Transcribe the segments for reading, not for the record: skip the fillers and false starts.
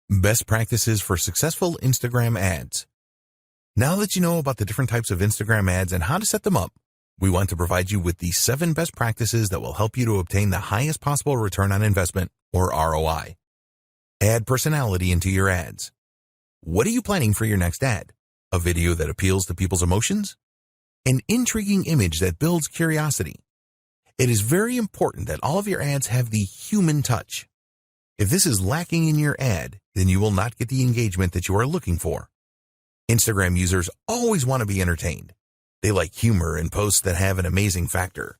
Best practices for successful Instagram ads. Now that you know about the different types of Instagram ads and how to set them up, we want to provide you with the 7 best practices that will help you to obtain the highest possible return on investment, or ROI. Add personality into your ads. What are you planning for your next ad? A video that appeals to people's emotions? An intriguing image that builds curiosity? It is very important that all of your ads have the human touch. If this is lacking in your ad, then you will not get the engagement that you are looking for. Instagram users always want to be entertained. They like humor and posts that have an amazing factor.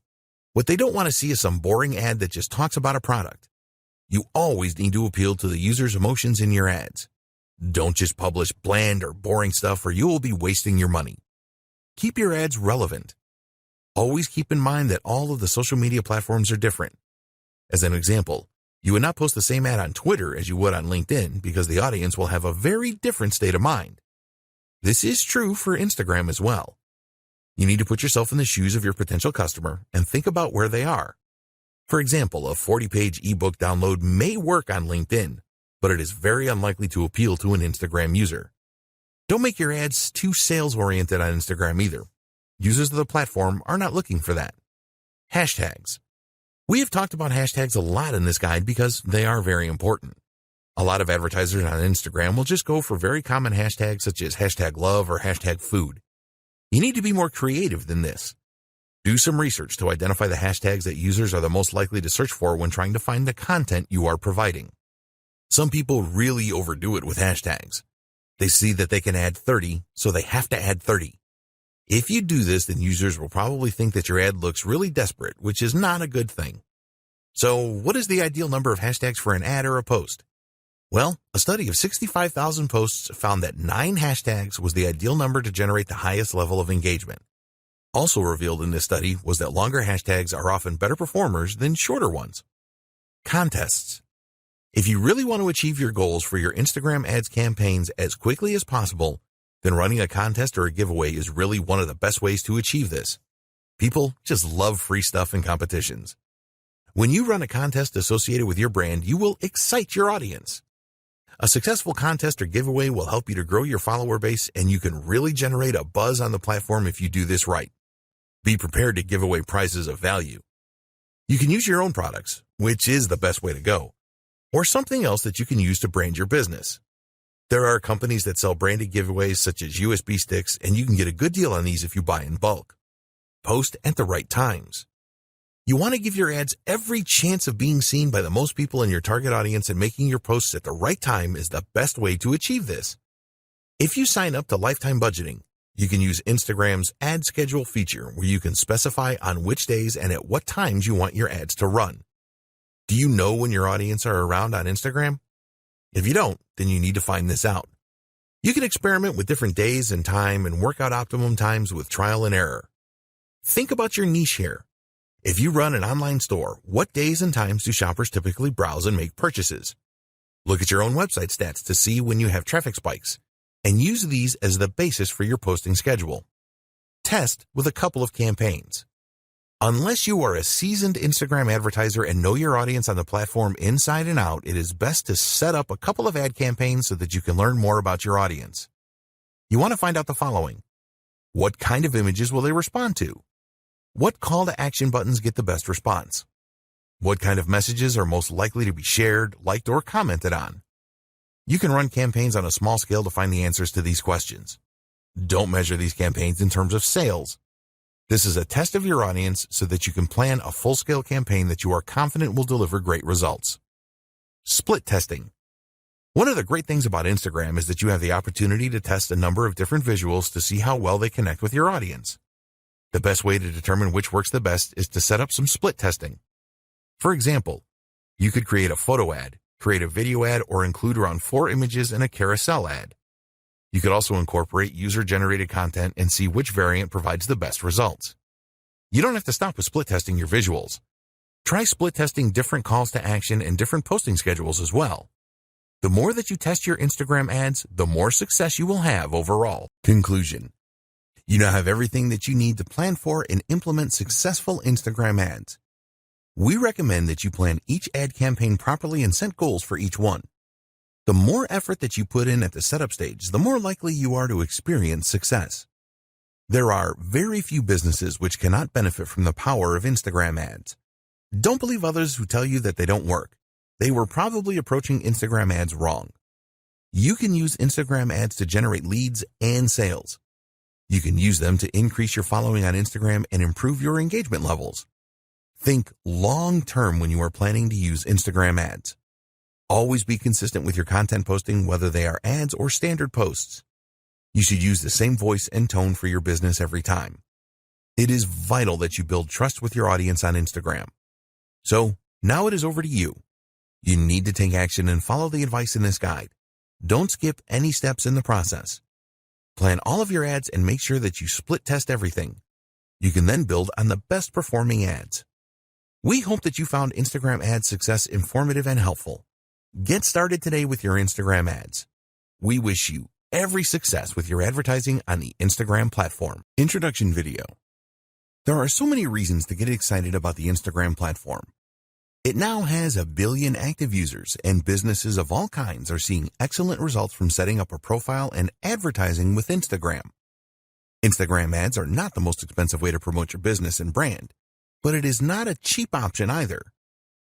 What they don't want to see is some boring ad that just talks about a product. You always need to appeal to the user's emotions in your ads. Don't just publish bland or boring stuff, or you will be wasting your money. Keep your ads relevant. Always keep in mind that all of the social media platforms are different. As an example, you would not post the same ad on Twitter as you would on LinkedIn because the audience will have a very different state of mind. This is true for Instagram as well. You need to put yourself in the shoes of your potential customer and think about where they are. For example, a 40-page ebook download may work on LinkedIn, but it is very unlikely to appeal to an Instagram user. Don't make your ads too sales-oriented on Instagram either. Users of the platform are not looking for that. Hashtags. We have talked about hashtags a lot in this guide because they are very important. A lot of advertisers on Instagram will just go for very common hashtags such as hashtag love or hashtag food. You need to be more creative than this. Do some research to identify the hashtags that users are the most likely to search for when trying to find the content you are providing. Some people really overdo it with hashtags. They see that they can add 30, so they have to add 30. If you do this, then users will probably think that your ad looks really desperate, which is not a good thing. So, what is the ideal number of hashtags for an ad or a post? Well, a study of 65,000 posts found that 9 hashtags was the ideal number to generate the highest level of engagement. Also revealed in this study was that longer hashtags are often better performers than shorter ones. Contests. If you really want to achieve your goals for your Instagram ads campaigns as quickly as possible, then running a contest or a giveaway is really one of the best ways to achieve this. People just love free stuff and competitions. When you run a contest associated with your brand, you will excite your audience. A successful contest or giveaway will help you to grow your follower base, and you can really generate a buzz on the platform if you do this right. Be prepared to give away prizes of value. You can use your own products, which is the best way to go, or something else that you can use to brand your business. There are companies that sell branded giveaways such as USB sticks, and you can get a good deal on these if you buy in bulk. Post at the right times. You want to give your ads every chance of being seen by the most people in your target audience, and making your posts at the right time is the best way to achieve this. If you sign up to lifetime budgeting, you can use Instagram's ad schedule feature where you can specify on which days and at what times you want your ads to run. Do you know when your audience are around on Instagram? If you don't, then you need to find this out. You can experiment with different days and time and work out optimum times with trial and error. Think about your niche here. If you run an online store, what days and times do shoppers typically browse and make purchases? Look at your own website stats to see when you have traffic spikes, and use these as the basis for your posting schedule. Test with a couple of campaigns. Unless you are a seasoned Instagram advertiser and know your audience on the platform inside and out, it is best to set up a couple of ad campaigns so that you can learn more about your audience. You want to find out the following. What kind of images will they respond to? What call to action buttons get the best response? What kind of messages are most likely to be shared, liked, or commented on? You can run campaigns on a small scale to find the answers to these questions. Don't measure these campaigns in terms of sales. This is a test of your audience so that you can plan a full-scale campaign that you are confident will deliver great results. Split testing. One of the great things about Instagram is that you have the opportunity to test a number of different visuals to see how well they connect with your audience. The best way to determine which works the best is to set up some split testing. For example, you could create a photo ad, create a video ad, or include around 4 images in a carousel ad. You could also incorporate user-generated content and see which variant provides the best results. You don't have to stop with split testing your visuals. Try split testing different calls to action and different posting schedules as well. The more that you test your Instagram ads, the more success you will have overall. Conclusion. You now have everything that you need to plan for and implement successful Instagram ads. We recommend that you plan each ad campaign properly and set goals for each one. The more effort that you put in at the setup stage, the more likely you are to experience success. There are very few businesses which cannot benefit from the power of Instagram ads. Don't believe others who tell you that they don't work. They were probably approaching Instagram ads wrong. You can use Instagram ads to generate leads and sales. You can use them to increase your following on Instagram and improve your engagement levels. Think long-term when you are planning to use Instagram ads. Always be consistent with your content posting, whether they are ads or standard posts. You should use the same voice and tone for your business every time. It is vital that you build trust with your audience on Instagram. So, now it is over to you. You need to take action and follow the advice in this guide. Don't skip any steps in the process. Plan all of your ads and make sure that you split test everything. You can then build on the best performing ads. We hope that you found Instagram ad success informative and helpful. Get started today with your Instagram ads. We wish you every success with your advertising on the Instagram platform. Introduction video. There are so many reasons to get excited about the Instagram platform. It now has 1 billion active users, and businesses of all kinds are seeing excellent results from setting up a profile and advertising with Instagram. Instagram ads are not the most expensive way to promote your business and brand, but it is not a cheap option either.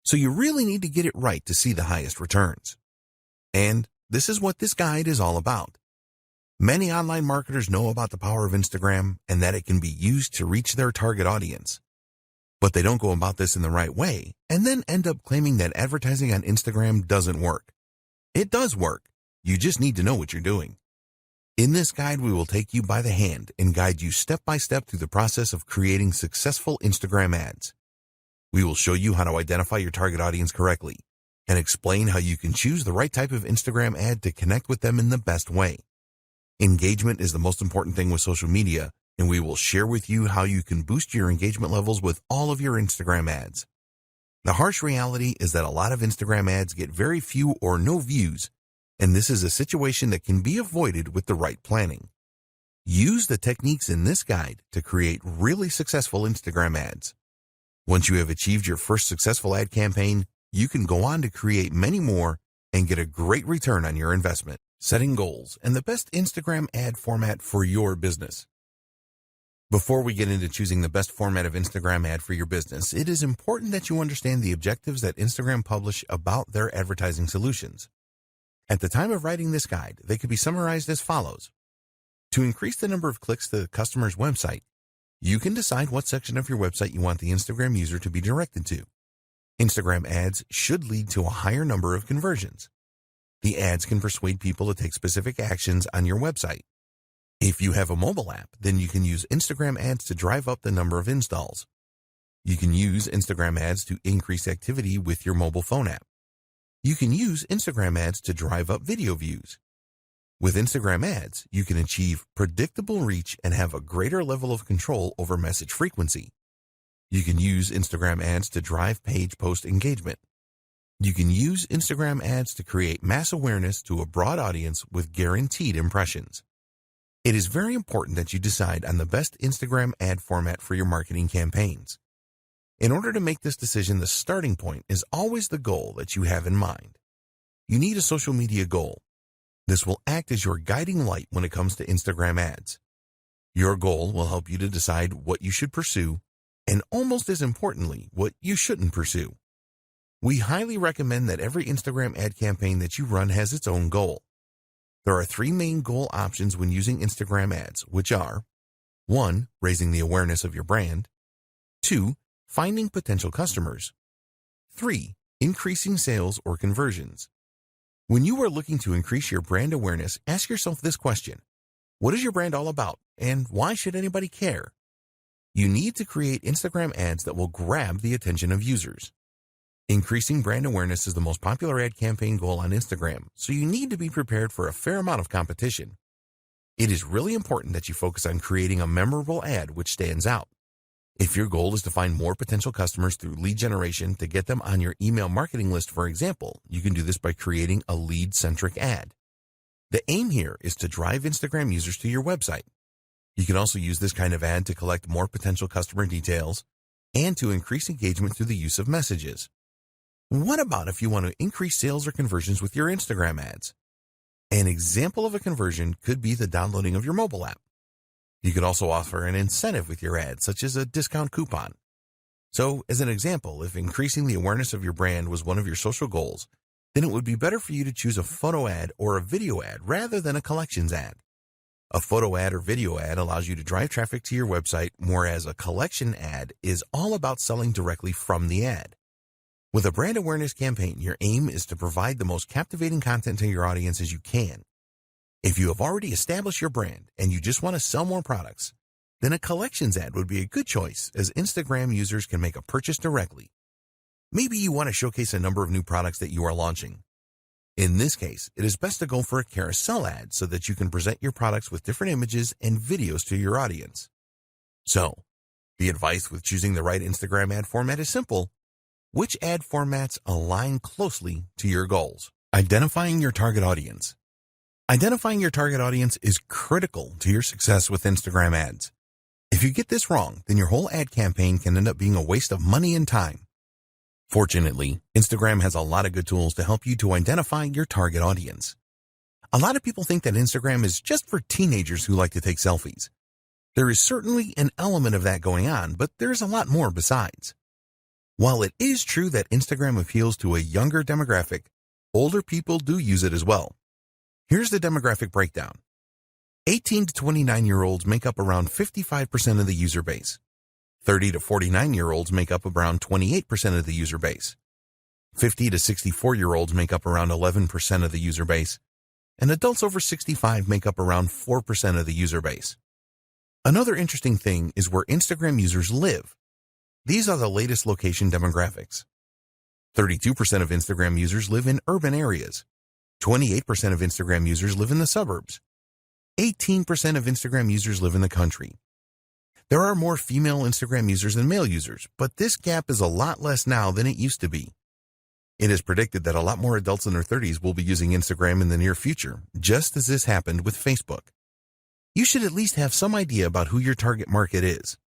So you really need to get it right to see the highest returns. And this is what this guide is all about. Many online marketers know about the power of Instagram and that it can be used to reach their target audience. But they don't go about this in the right way and then end up claiming that advertising on Instagram doesn't work. It does work. You just need to know what you're doing. In this guide, we will take you by the hand and guide you step by step through the process of creating successful Instagram ads. We will show you how to identify your target audience correctly and explain how you can choose the right type of Instagram ad to connect with them in the best way. Engagement is the most important thing with social media, and we will share with you how you can boost your engagement levels with all of your Instagram ads. The harsh reality is that a lot of Instagram ads get very few or no views, and this is a situation that can be avoided with the right planning. Use the techniques in this guide to create really successful Instagram ads. Once you have achieved your first successful ad campaign, you can go on to create many more and get a great return on your investment. Setting goals and the best Instagram ad format for your business. Before we get into choosing the best format of Instagram ad for your business, it is important that you understand the objectives that Instagram publish about their advertising solutions. At the time of writing this guide, they could be summarized as follows. To increase the number of clicks to the customer's website, you can decide what section of your website you want the Instagram user to be directed to. Instagram ads should lead to a higher number of conversions. The ads can persuade people to take specific actions on your website. If you have a mobile app, then you can use Instagram ads to drive up the number of installs. You can use Instagram ads to increase activity with your mobile phone app. You can use Instagram ads to drive up video views. With Instagram ads, you can achieve predictable reach and have a greater level of control over message frequency. You can use Instagram ads to drive page post engagement. You can use Instagram ads to create mass awareness to a broad audience with guaranteed impressions. It is very important that you decide on the best Instagram ad format for your marketing campaigns. In order to make this decision, the starting point is always the goal that you have in mind. You need a social media goal. This will act as your guiding light when it comes to Instagram ads. Your goal will help you to decide what you should pursue, and almost as importantly, what you shouldn't pursue. We highly recommend that every Instagram ad campaign that you run has its own goal. There are 3 main goal options when using Instagram ads, which are 1. Raising the awareness of your brand. 2. Finding potential customers. 3. Increasing sales or conversions. When you are looking to increase your brand awareness, ask yourself this question. What is your brand all about, and why should anybody care? You need to create Instagram ads that will grab the attention of users. Increasing brand awareness is the most popular ad campaign goal on Instagram, so you need to be prepared for a fair amount of competition. It is really important that you focus on creating a memorable ad which stands out. If your goal is to find more potential customers through lead generation to get them on your email marketing list, for example, you can do this by creating a lead-centric ad. The aim here is to drive Instagram users to your website. You can also use this kind of ad to collect more potential customer details and to increase engagement through the use of messages. What about if you want to increase sales or conversions with your Instagram ads? An example of a conversion could be the downloading of your mobile app. You could also offer an incentive with your ad, such as a discount coupon. So, as an example, if increasing the awareness of your brand was one of your social goals, then it would be better for you to choose a photo ad or a video ad rather than a collections ad. A photo ad or video ad allows you to drive traffic to your website, whereas a collection ad is all about selling directly from the ad. With a brand awareness campaign, your aim is to provide the most captivating content to your audience as you can. If you have already established your brand and you just want to sell more products, then a collections ad would be a good choice, as Instagram users can make a purchase directly. Maybe you want to showcase a number of new products that you are launching. In this case, it is best to go for a carousel ad so that you can present your products with different images and videos to your audience. So, the advice with choosing the right Instagram ad format is simple. Which ad formats align closely to your goals? Identifying your target audience. Identifying your target audience is critical to your success with Instagram ads. If you get this wrong, then your whole ad campaign can end up being a waste of money and time. Fortunately, Instagram has a lot of good tools to help you to identify your target audience. A lot of people think that Instagram is just for teenagers who like to take selfies. There is certainly an element of that going on, but there's a lot more besides. While it is true that Instagram appeals to a younger demographic, older people do use it as well. Here's the demographic breakdown. 18 to 29-year-olds make up around 55% of the user base. 30 to 49-year-olds make up around 28% of the user base. 50 to 64-year-olds make up around 11% of the user base. And adults over 65 make up around 4% of the user base. Another interesting thing is where Instagram users live. These are the latest location demographics. 32% of Instagram users live in urban areas. 28% of Instagram users live in the suburbs. 18% of Instagram users live in the country. There are more female Instagram users than male users, but this gap is a lot less now than it used to be. It is predicted that a lot more adults in their 30s will be using Instagram in the near future, just as this happened with Facebook. You should at least have some idea about who your target market is.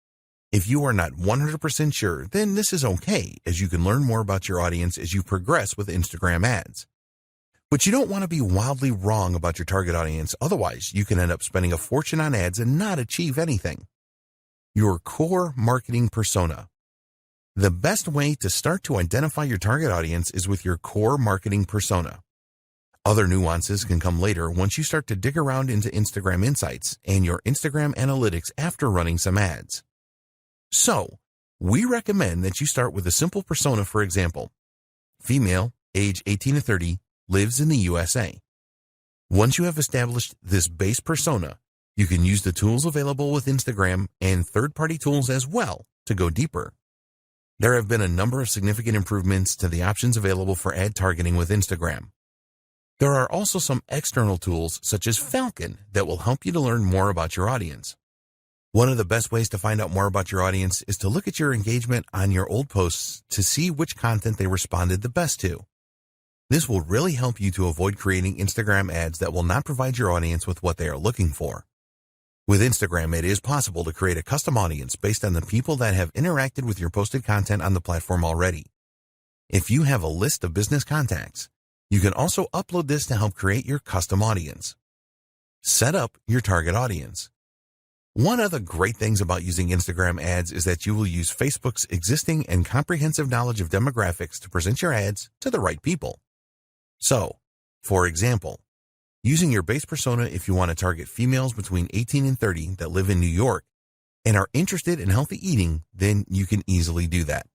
If you are not 100% sure, then this is okay, as you can learn more about your audience as you progress with Instagram ads. But you don't want to be wildly wrong about your target audience, otherwise you can end up spending a fortune on ads and not achieve anything. Your core marketing persona. The best way to start to identify your target audience is with your core marketing persona. Other nuances can come later once you start to dig around into Instagram Insights and your Instagram Analytics after running some ads. So, we recommend that you start with a simple persona. For example, female, age 18 to 30, lives in the USA. Once you have established this base persona, you can use the tools available with Instagram and third-party tools as well to go deeper. There have been a number of significant improvements to the options available for ad targeting with Instagram. There are also some external tools such as Falcon that will help you to learn more about your audience. One of the best ways to find out more about your audience is to look at your engagement on your old posts to see which content they responded the best to. This will really help you to avoid creating Instagram ads that will not provide your audience with what they are looking for. With Instagram, it is possible to create a custom audience based on the people that have interacted with your posted content on the platform already. If you have a list of business contacts, you can also upload this to help create your custom audience. Set up your target audience. One of the great things about using Instagram ads is that you will use Facebook's existing and comprehensive knowledge of demographics to present your ads to the right people. So, for example, using your base persona if you want to target females between 18 and 30 that live in New York and are interested in healthy eating, then you can easily do that.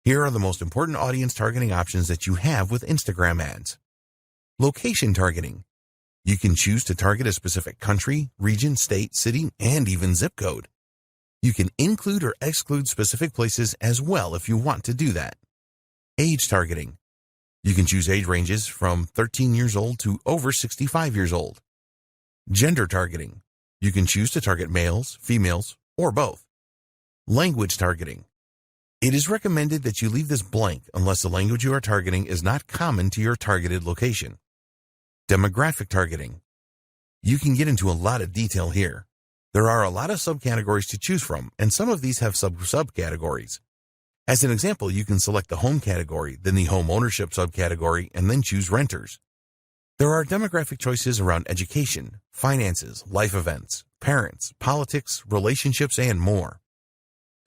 Here are the most important audience targeting options that you have with Instagram ads. Location targeting. You can choose to target a specific country, region, state, city, and even zip code. You can include or exclude specific places as well if you want to do that. Age targeting. You can choose age ranges from 13 years old to over 65 years old. Gender targeting. You can choose to target males, females, or both. Language targeting. It is recommended that you leave this blank unless the language you are targeting is not common to your targeted location. Demographic targeting. You can get into a lot of detail here. There are a lot of subcategories to choose from, and some of these have subcategories. As an example, you can select the home category, then the home ownership subcategory, and then choose renters. There are demographic choices around education, finances, life events, parents, politics, relationships, and more.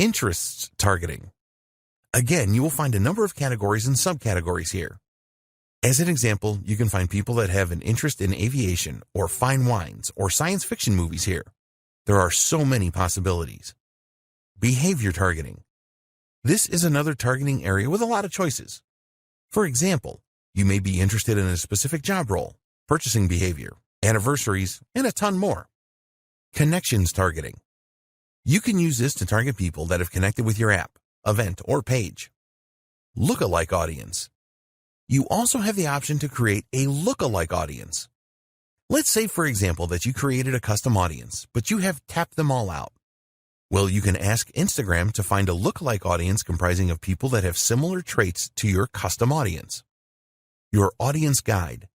Interests targeting. Again, you will find a number of categories and subcategories here. As an example, you can find people that have an interest in aviation or fine wines or science fiction movies here. There are so many possibilities. Behavior targeting. This is another targeting area with a lot of choices. For example, you may be interested in a specific job role, purchasing behavior, anniversaries, and a ton more. Connections targeting. You can use this to target people that have connected with your app, event, or page. Lookalike audience. You also have the option to create a lookalike audience. Let's say, for example, that you created a custom audience, but you have tapped them all out. Well, you can ask Instagram to find a lookalike audience comprising of people that have similar traits to your custom audience. Your audience guide.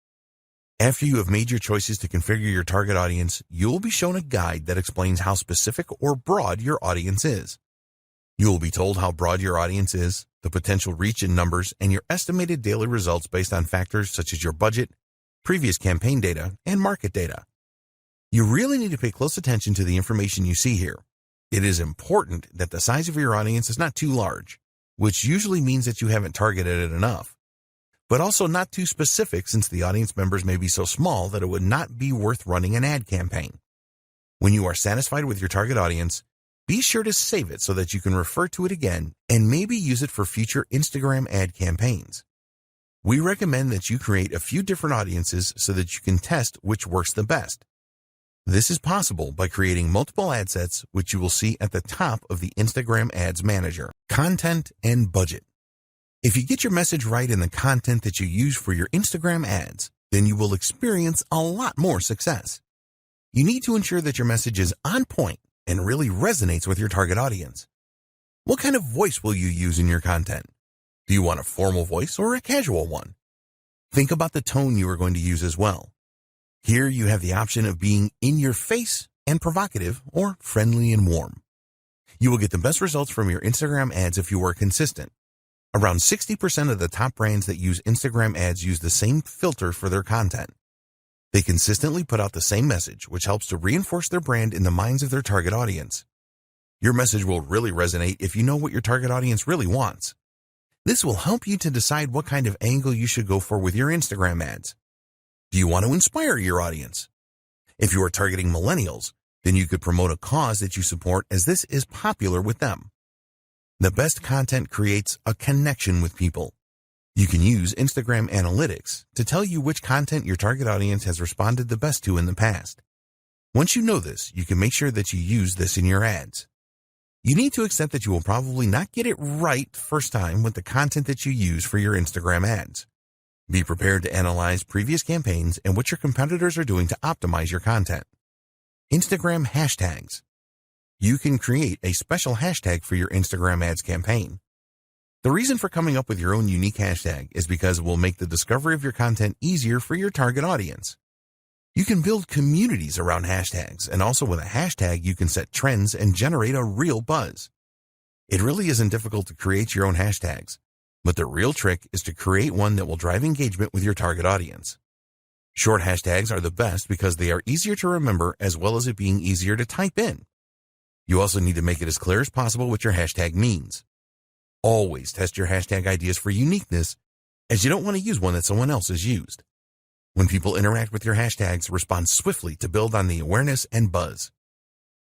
After you have made your choices to configure your target audience, you will be shown a guide that explains how specific or broad your audience is. You will be told how broad your audience is, the potential reach in numbers, and your estimated daily results based on factors such as your budget, previous campaign data, and market data. You really need to pay close attention to the information you see here. It is important that the size of your audience is not too large, which usually means that you haven't targeted it enough, but also not too specific since the audience members may be so small that it would not be worth running an ad campaign. When you are satisfied with your target audience, be sure to save it so that you can refer to it again and maybe use it for future Instagram ad campaigns. We recommend that you create a few different audiences so that you can test which works the best. This is possible by creating multiple ad sets, which you will see at the top of the Instagram Ads Manager. Content and budget. If you get your message right in the content that you use for your Instagram ads, then you will experience a lot more success. You need to ensure that your message is on point and really resonates with your target audience. What kind of voice will you use in your content? Do you want a formal voice or a casual one? Think about the tone you are going to use as well. Here you have the option of being in your face and provocative or friendly and warm. You will get the best results from your Instagram ads if you are consistent. Around 60% of the top brands that use Instagram ads use the same filter for their content. They consistently put out the same message, which helps to reinforce their brand in the minds of their target audience. Your message will really resonate if you know what your target audience really wants. This will help you to decide what kind of angle you should go for with your Instagram ads. Do you want to inspire your audience? If you are targeting millennials, then you could promote a cause that you support as this is popular with them. The best content creates a connection with people. You can use Instagram Analytics to tell you which content your target audience has responded the best to in the past. Once you know this, you can make sure that you use this in your ads. You need to accept that you will probably not get it right first time with the content that you use for your Instagram ads. Be prepared to analyze previous campaigns and what your competitors are doing to optimize your content. Instagram hashtags. You can create a special hashtag for your Instagram ads campaign. The reason for coming up with your own unique hashtag is because it will make the discovery of your content easier for your target audience. You can build communities around hashtags, and also with a hashtag you can set trends and generate a real buzz. It really isn't difficult to create your own hashtags, but the real trick is to create one that will drive engagement with your target audience. Short hashtags are the best because they are easier to remember as well as it being easier to type in. You also need to make it as clear as possible what your hashtag means. Always test your hashtag ideas for uniqueness, as you don't want to use one that someone else has used. When people interact with your hashtags, respond swiftly to build on the awareness and buzz.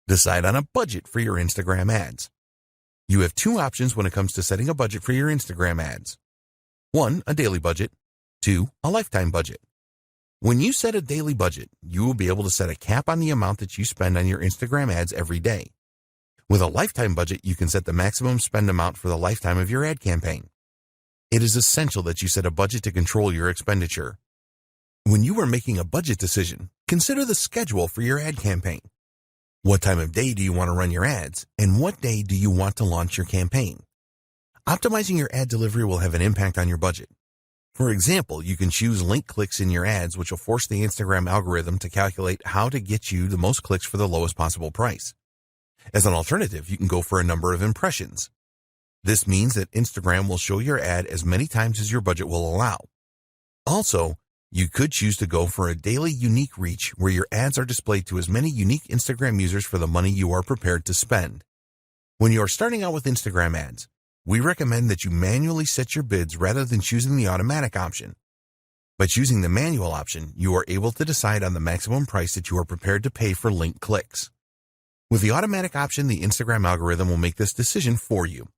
Decide on a budget for your Instagram ads. You have two options when it comes to setting a budget for your Instagram ads. 1, a daily budget. 2, a lifetime budget. When you set a daily budget, you will be able to set a cap on the amount that you spend on your Instagram ads every day. With a lifetime budget, you can set the maximum spend amount for the lifetime of your ad campaign. It is essential that you set a budget to control your expenditure. When you are making a budget decision, consider the schedule for your ad campaign. What time of day do you want to run your ads, and what day do you want to launch your campaign? Optimizing your ad delivery will have an impact on your budget. For example, you can choose link clicks in your ads, which will force the Instagram algorithm to calculate how to get you the most clicks for the lowest possible price. As an alternative, you can go for a number of impressions. This means that Instagram will show your ad as many times as your budget will allow. Also, you could choose to go for a daily unique reach where your ads are displayed to as many unique Instagram users for the money you are prepared to spend. When you are starting out with Instagram ads, we recommend that you manually set your bids rather than choosing the automatic option. By choosing the manual option, you are able to decide on the maximum price that you are prepared to pay for link clicks. With the automatic option, the Instagram algorithm will make this decision for you.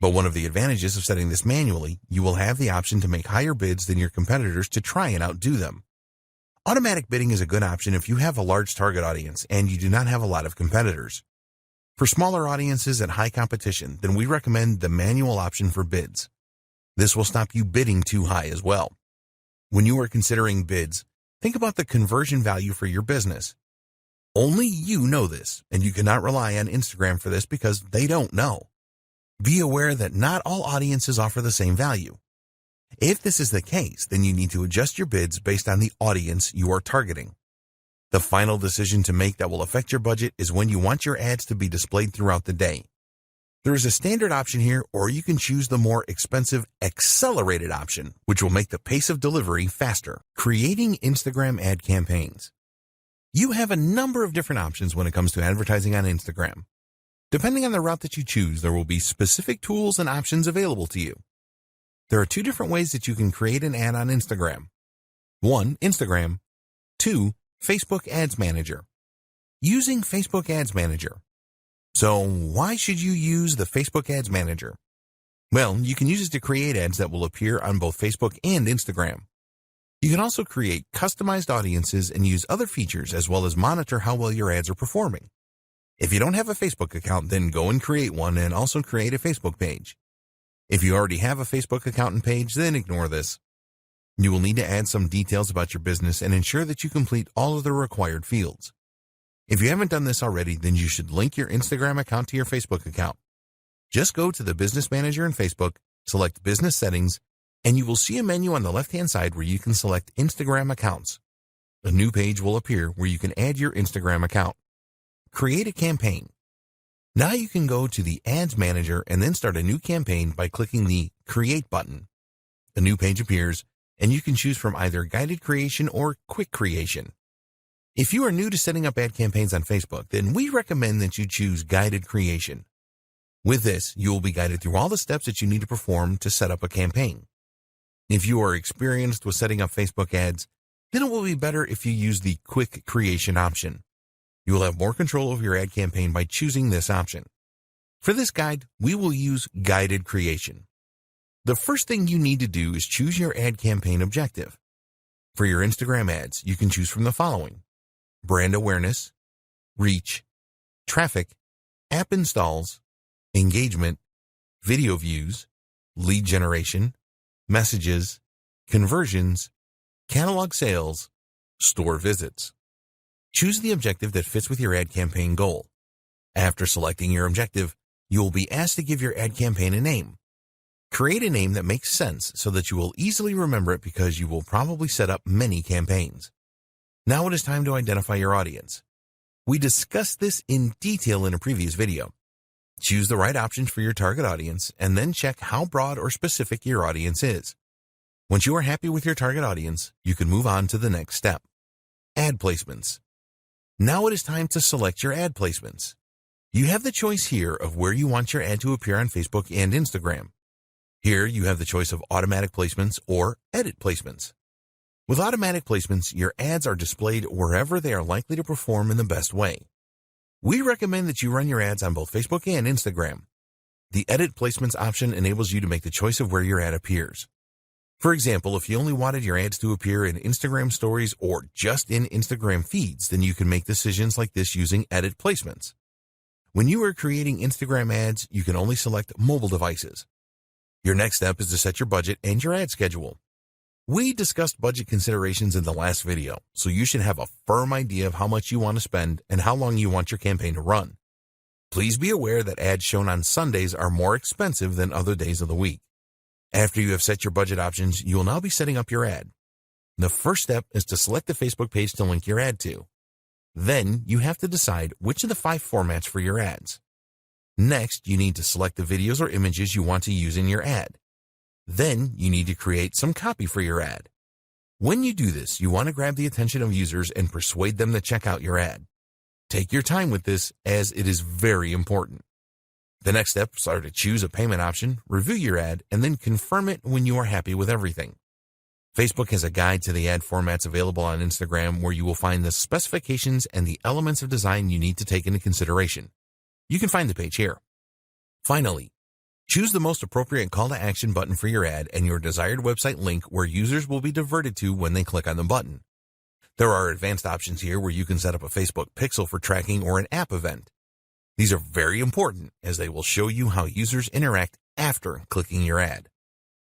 But one of the advantages of setting this manually, you will have the option to make higher bids than your competitors to try and outdo them. Automatic bidding is a good option if you have a large target audience and you do not have a lot of competitors. For smaller audiences and high competition, then we recommend the manual option for bids. This will stop you bidding too high as well. When you are considering bids, think about the conversion value for your business. Only you know this, and you cannot rely on Instagram for this because they don't know. Be aware that not all audiences offer the same value. If this is the case, then you need to adjust your bids based on the audience you are targeting. The final decision to make that will affect your budget is when you want your ads to be displayed throughout the day. There is a standard option here, or you can choose the more expensive accelerated option, which will make the pace of delivery faster. Creating Instagram ad campaigns. You have a number of different options when it comes to advertising on Instagram. Depending on the route that you choose, there will be specific tools and options available to you. There are 2 different ways that you can create an ad on Instagram. 1. Instagram. 2. Facebook Ads Manager. Using Facebook Ads Manager. So why should you use the Facebook Ads Manager? Well, you can use it to create ads that will appear on both Facebook and Instagram. You can also create customized audiences and use other features as well as monitor how well your ads are performing. If you don't have a Facebook account, then go and create one and also create a Facebook page. If you already have a Facebook account and page, then ignore this. You will need to add some details about your business and ensure that you complete all of the required fields. If you haven't done this already, then you should link your Instagram account to your Facebook account. Just go to the Business Manager in Facebook, select Business Settings, and you will see a menu on the left-hand side where you can select Instagram accounts. A new page will appear where you can add your Instagram account. Create a campaign. Now you can go to the Ads Manager and then start a new campaign by clicking the Create button. A new page appears, and you can choose from either guided creation or quick creation. If you are new to setting up ad campaigns on Facebook, then we recommend that you choose guided creation. With this, you will be guided through all the steps that you need to perform to set up a campaign. If you are experienced with setting up Facebook ads, then it will be better if you use the quick creation option. You will have more control over your ad campaign by choosing this option. For this guide, we will use guided creation. The first thing you need to do is choose your ad campaign objective. For your Instagram ads, you can choose from the following: brand awareness, reach, traffic, app installs, engagement, video views, lead generation, messages, conversions, catalog sales, store visits. Choose the objective that fits with your ad campaign goal. After selecting your objective, you will be asked to give your ad campaign a name. Create a name that makes sense so that you will easily remember it because you will probably set up many campaigns. Now it is time to identify your audience. We discussed this in detail in a previous video. Choose the right options for your target audience and then check how broad or specific your audience is. Once you are happy with your target audience, you can move on to the next step. Ad placements. Now it is time to select your ad placements. You have the choice here of where you want your ad to appear on Facebook and Instagram. Here you have the choice of automatic placements or edit placements. With automatic placements, your ads are displayed wherever they are likely to perform in the best way. We recommend that you run your ads on both Facebook and Instagram. The edit placements option enables you to make the choice of where your ad appears. For example, if you only wanted your ads to appear in Instagram stories or just in Instagram feeds, then you can make decisions like this using edit placements. When you are creating Instagram ads, you can only select mobile devices. Your next step is to set your budget and your ad schedule. We discussed budget considerations in the last video, so you should have a firm idea of how much you want to spend and how long you want your campaign to run. Please be aware that ads shown on Sundays are more expensive than other days of the week. After you have set your budget options, you will now be setting up your ad. The first step is to select the Facebook page to link your ad to. Then you have to decide which of the 5 formats for your ads. Next, you need to select the videos or images you want to use in your ad. Then, you need to create some copy for your ad. When you do this, you want to grab the attention of users and persuade them to check out your ad. Take your time with this, as it is very important. The next steps are to choose a payment option, review your ad, and then confirm it when you are happy with everything. Facebook has a guide to the ad formats available on Instagram where you will find the specifications and the elements of design you need to take into consideration. You can find the page here. Finally, choose the most appropriate call to action button for your ad and your desired website link where users will be diverted to when they click on the button. There are advanced options here where you can set up a Facebook pixel for tracking or an app event. These are very important as they will show you how users interact after clicking your ad.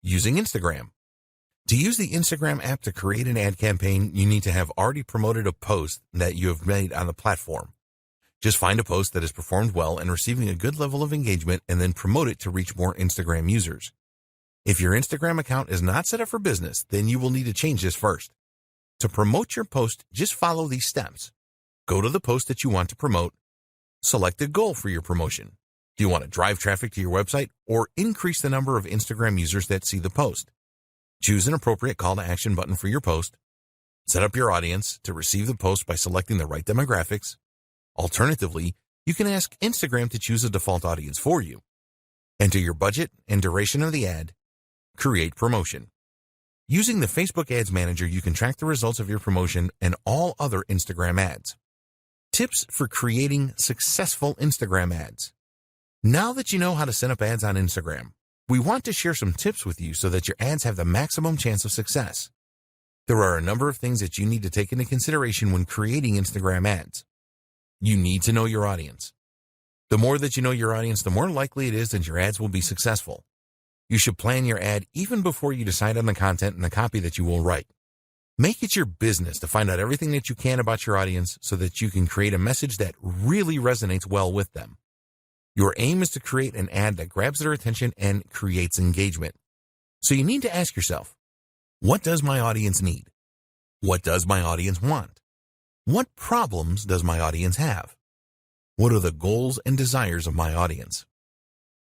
Using Instagram. To use the Instagram app to create an ad campaign, you need to have already promoted a post that you have made on the platform. Just find a post that has performed well and receiving a good level of engagement and then promote it to reach more Instagram users. If your Instagram account is not set up for business, then you will need to change this first. To promote your post, just follow these steps. Go to the post that you want to promote. Select a goal for your promotion. Do you want to drive traffic to your website or increase the number of Instagram users that see the post? Choose an appropriate call to action button for your post. Set up your audience to receive the post by selecting the right demographics. Alternatively, you can ask Instagram to choose a default audience for you. Enter your budget and duration of the ad. Create promotion. Using the Facebook Ads Manager, you can track the results of your promotion and all other Instagram ads. Tips for creating successful Instagram ads. Now that you know how to set up ads on Instagram, we want to share some tips with you so that your ads have the maximum chance of success. There are a number of things that you need to take into consideration when creating Instagram ads. You need to know your audience. The more that you know your audience, the more likely it is that your ads will be successful. You should plan your ad even before you decide on the content and the copy that you will write. Make it your business to find out everything that you can about your audience so that you can create a message that really resonates well with them. Your aim is to create an ad that grabs their attention and creates engagement. So you need to ask yourself, what does my audience need? What does my audience want? What problems does my audience have? What are the goals and desires of my audience?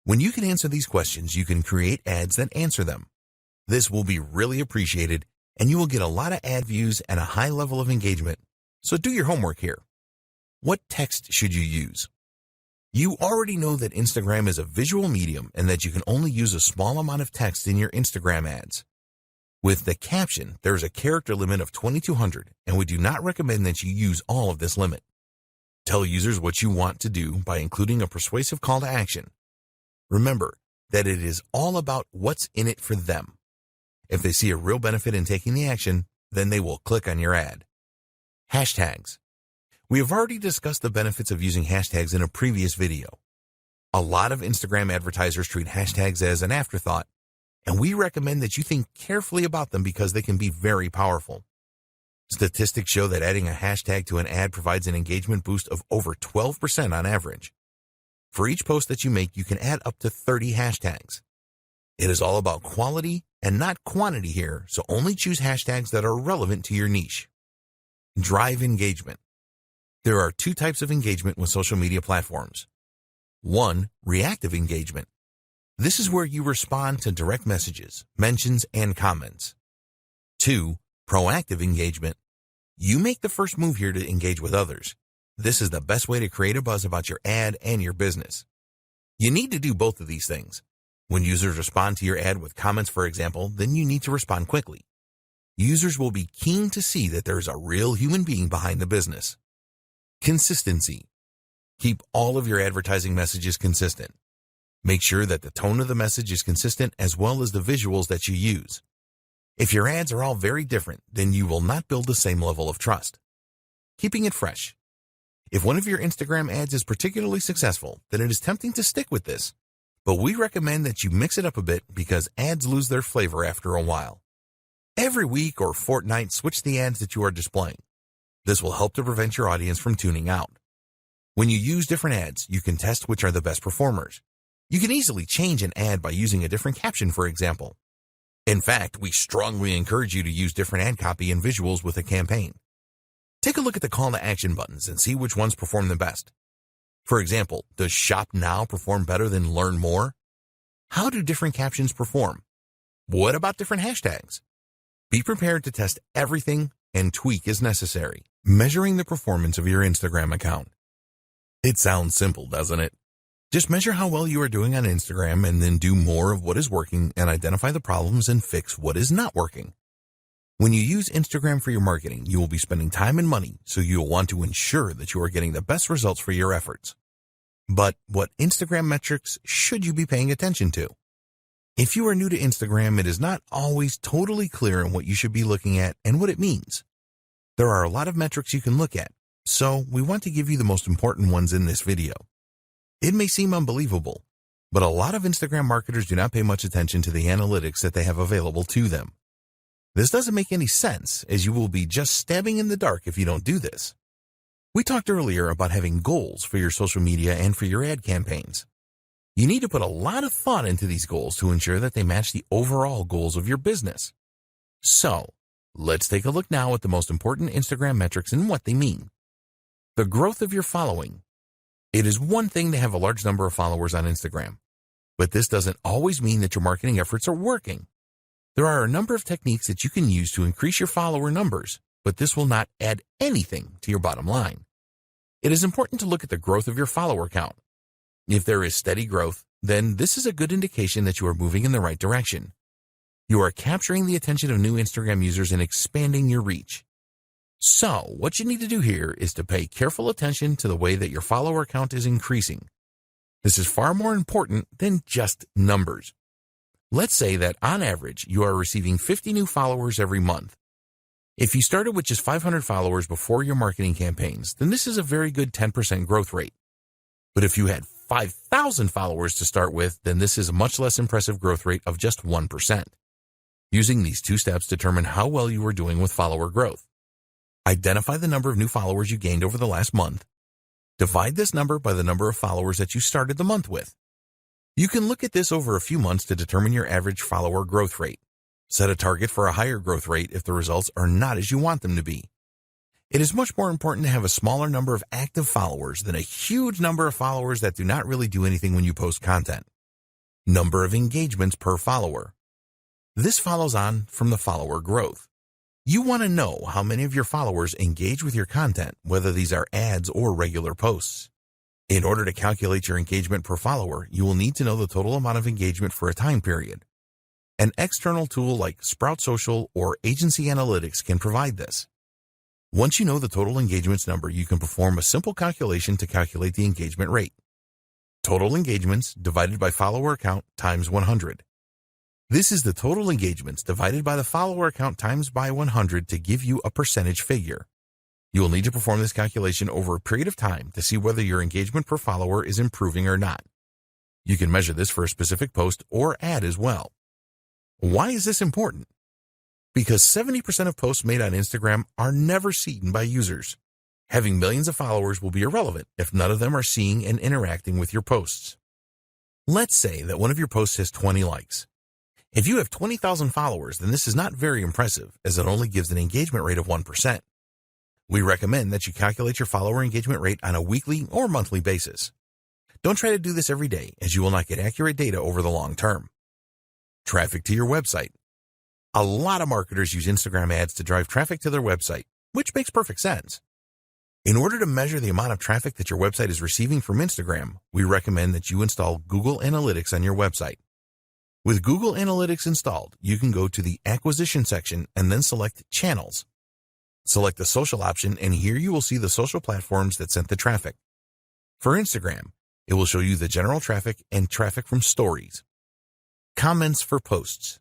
When you can answer these questions, you can create ads that answer them. This will be really appreciated, and you will get a lot of ad views and a high level of engagement. So do your homework here. What text should you use? You already know that Instagram is a visual medium and that you can only use a small amount of text in your Instagram ads. With the caption, there is a character limit of 2,200, and we do not recommend that you use all of this limit. Tell users what you want to do by including a persuasive call to action. Remember that it is all about what's in it for them. If they see a real benefit in taking the action, then they will click on your ad. Hashtags. We have already discussed the benefits of using hashtags in a previous video. A lot of Instagram advertisers treat hashtags as an afterthought, and we recommend that you think carefully about them because they can be very powerful. Statistics show that adding a hashtag to an ad provides an engagement boost of over 12% on average. For each post that you make, you can add up to 30 hashtags. It is all about quality and not quantity here, so only choose hashtags that are relevant to your niche. Drive engagement. There are two types of engagement with social media platforms. 1. Reactive engagement. This is where you respond to direct messages, mentions, and comments. 2. Proactive engagement. You make the first move here to engage with others. This is the best way to create a buzz about your ad and your business. You need to do both of these things. When users respond to your ad with comments, for example, then you need to respond quickly. Users will be keen to see that there is a real human being behind the business. Consistency. Keep all of your advertising messages consistent. Make sure that the tone of the message is consistent as well as the visuals that you use. If your ads are all very different, then you will not build the same level of trust. Keeping it fresh. If one of your Instagram ads is particularly successful, then it is tempting to stick with this. But we recommend that you mix it up a bit because ads lose their flavor after a while. Every week or fortnight, switch the ads that you are displaying. This will help to prevent your audience from tuning out. When you use different ads, you can test which are the best performers. You can easily change an ad by using a different caption, for example. In fact, we strongly encourage you to use different ad copy and visuals with a campaign. Take a look at the call to action buttons and see which ones perform the best. For example, does Shop Now perform better than Learn More? How do different captions perform? What about different hashtags? Be prepared to test everything and tweak as necessary. Measuring the performance of your Instagram account. It sounds simple, doesn't it? Just measure how well you are doing on Instagram and then do more of what is working and identify the problems and fix what is not working. When you use Instagram for your marketing, you will be spending time and money, so you'll want to ensure that you are getting the best results for your efforts. But what Instagram metrics should you be paying attention to? If you are new to Instagram, it is not always totally clear on what you should be looking at and what it means. There are a lot of metrics you can look at, so we want to give you the most important ones in this video. It may seem unbelievable, but a lot of Instagram marketers do not pay much attention to the analytics that they have available to them. This doesn't make any sense, as you will be just stabbing in the dark if you don't do this. We talked earlier about having goals for your social media and for your ad campaigns. You need to put a lot of thought into these goals to ensure that they match the overall goals of your business. So, let's take a look now at the most important Instagram metrics and what they mean. The growth of your following. It is one thing to have a large number of followers on Instagram, but this doesn't always mean that your marketing efforts are working. There are a number of techniques that you can use to increase your follower numbers, but this will not add anything to your bottom line. It is important to look at the growth of your follower count. If there is steady growth, then this is a good indication that you are moving in the right direction. You are capturing the attention of new Instagram users and expanding your reach. So, what you need to do here is to pay careful attention to the way that your follower count is increasing. This is far more important than just numbers. Let's say that on average, you are receiving 50 new followers every month. If you started with just 500 followers before your marketing campaigns, then this is a very good 10% growth rate. But if you had 5,000 followers to start with, then this is a much less impressive growth rate of just 1%. Using these two steps determine how well you are doing with follower growth. Identify the number of new followers you gained over the last month. Divide this number by the number of followers that you started the month with. You can look at this over a few months to determine your average follower growth rate. Set a target for a higher growth rate if the results are not as you want them to be. It is much more important to have a smaller number of active followers than a huge number of followers that do not really do anything when you post content. Number of engagements per follower. This follows on from the follower growth. You want to know how many of your followers engage with your content, whether these are ads or regular posts. In order to calculate your engagement per follower, you will need to know the total amount of engagement for a time period. An external tool like Sprout Social or Agency Analytics can provide this. Once you know the total engagements number, you can perform a simple calculation to calculate the engagement rate. Total engagements divided by follower count times 100. This is the total engagements divided by the follower count times by 100 to give you a percentage figure. You will need to perform this calculation over a period of time to see whether your engagement per follower is improving or not. You can measure this for a specific post or ad as well. Why is this important? Because 70% of posts made on Instagram are never seen by users. Having millions of followers will be irrelevant if none of them are seeing and interacting with your posts. Let's say that one of your posts has 20 likes. If you have 20,000 followers, then this is not very impressive, as it only gives an engagement rate of 1%. We recommend that you calculate your follower engagement rate on a weekly or monthly basis. Don't try to do this every day, as you will not get accurate data over the long term. Traffic to your website. A lot of marketers use Instagram ads to drive traffic to their website, which makes perfect sense. In order to measure the amount of traffic that your website is receiving from Instagram, we recommend that you install Google Analytics on your website. With Google Analytics installed, you can go to the Acquisition section and then select Channels. Select the social option, and here you will see the social platforms that sent the traffic. For Instagram, it will show you the general traffic and traffic from stories. Comments for posts.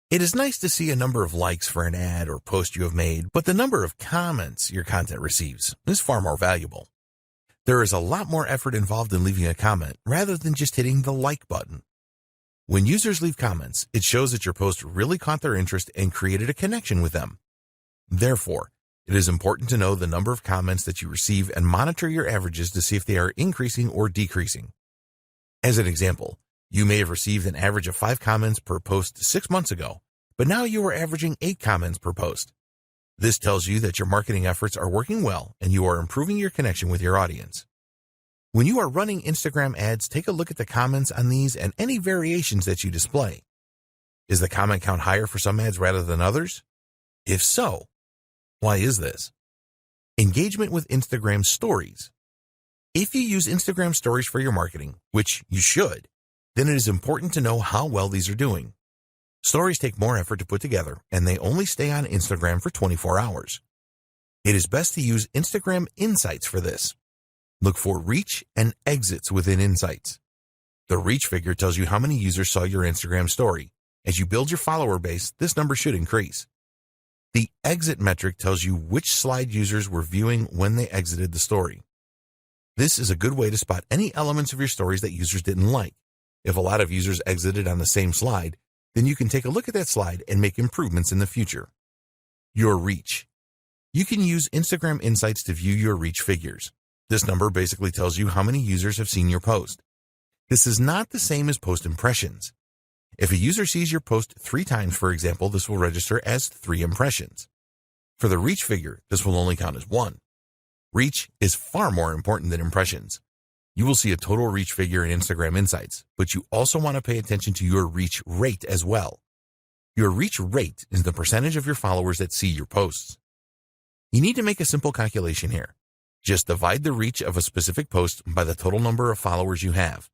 It is nice to see a number of likes for an ad or post you have made, but the number of comments your content receives is far more valuable. There is a lot more effort involved in leaving a comment rather than just hitting the like button. When users leave comments, it shows that your post really caught their interest and created a connection with them. Therefore, it is important to know the number of comments that you receive and monitor your averages to see if they are increasing or decreasing. As an example, you may have received an average of 5 comments per post 6 months ago, but now you are averaging 8 comments per post. This tells you that your marketing efforts are working well and you are improving your connection with your audience. When you are running Instagram ads, take a look at the comments on these and any variations that you display. Is the comment count higher for some ads rather than others? If so, why is this? Engagement with Instagram stories. If you use Instagram stories for your marketing, which you should, then it is important to know how well these are doing. Stories take more effort to put together, and they only stay on Instagram for 24 hours. It is best to use Instagram Insights for this. Look for reach and exits within Insights. The reach figure tells you how many users saw your Instagram story. As you build your follower base, this number should increase. The exit metric tells you which slide users were viewing when they exited the story. This is a good way to spot any elements of your stories that users didn't like. If a lot of users exited on the same slide, then you can take a look at that slide and make improvements in the future. Your reach. You can use Instagram Insights to view your reach figures. This number basically tells you how many users have seen your post. This is not the same as post impressions. If a user sees your post 3 times, for example, this will register as 3 impressions. For the reach figure, this will only count as 1. Reach is far more important than impressions. You will see a total reach figure in Instagram Insights, but you also want to pay attention to your reach rate as well. Your reach rate is the percentage of your followers that see your posts. You need to make a simple calculation here. Just divide the reach of a specific post by the total number of followers you have.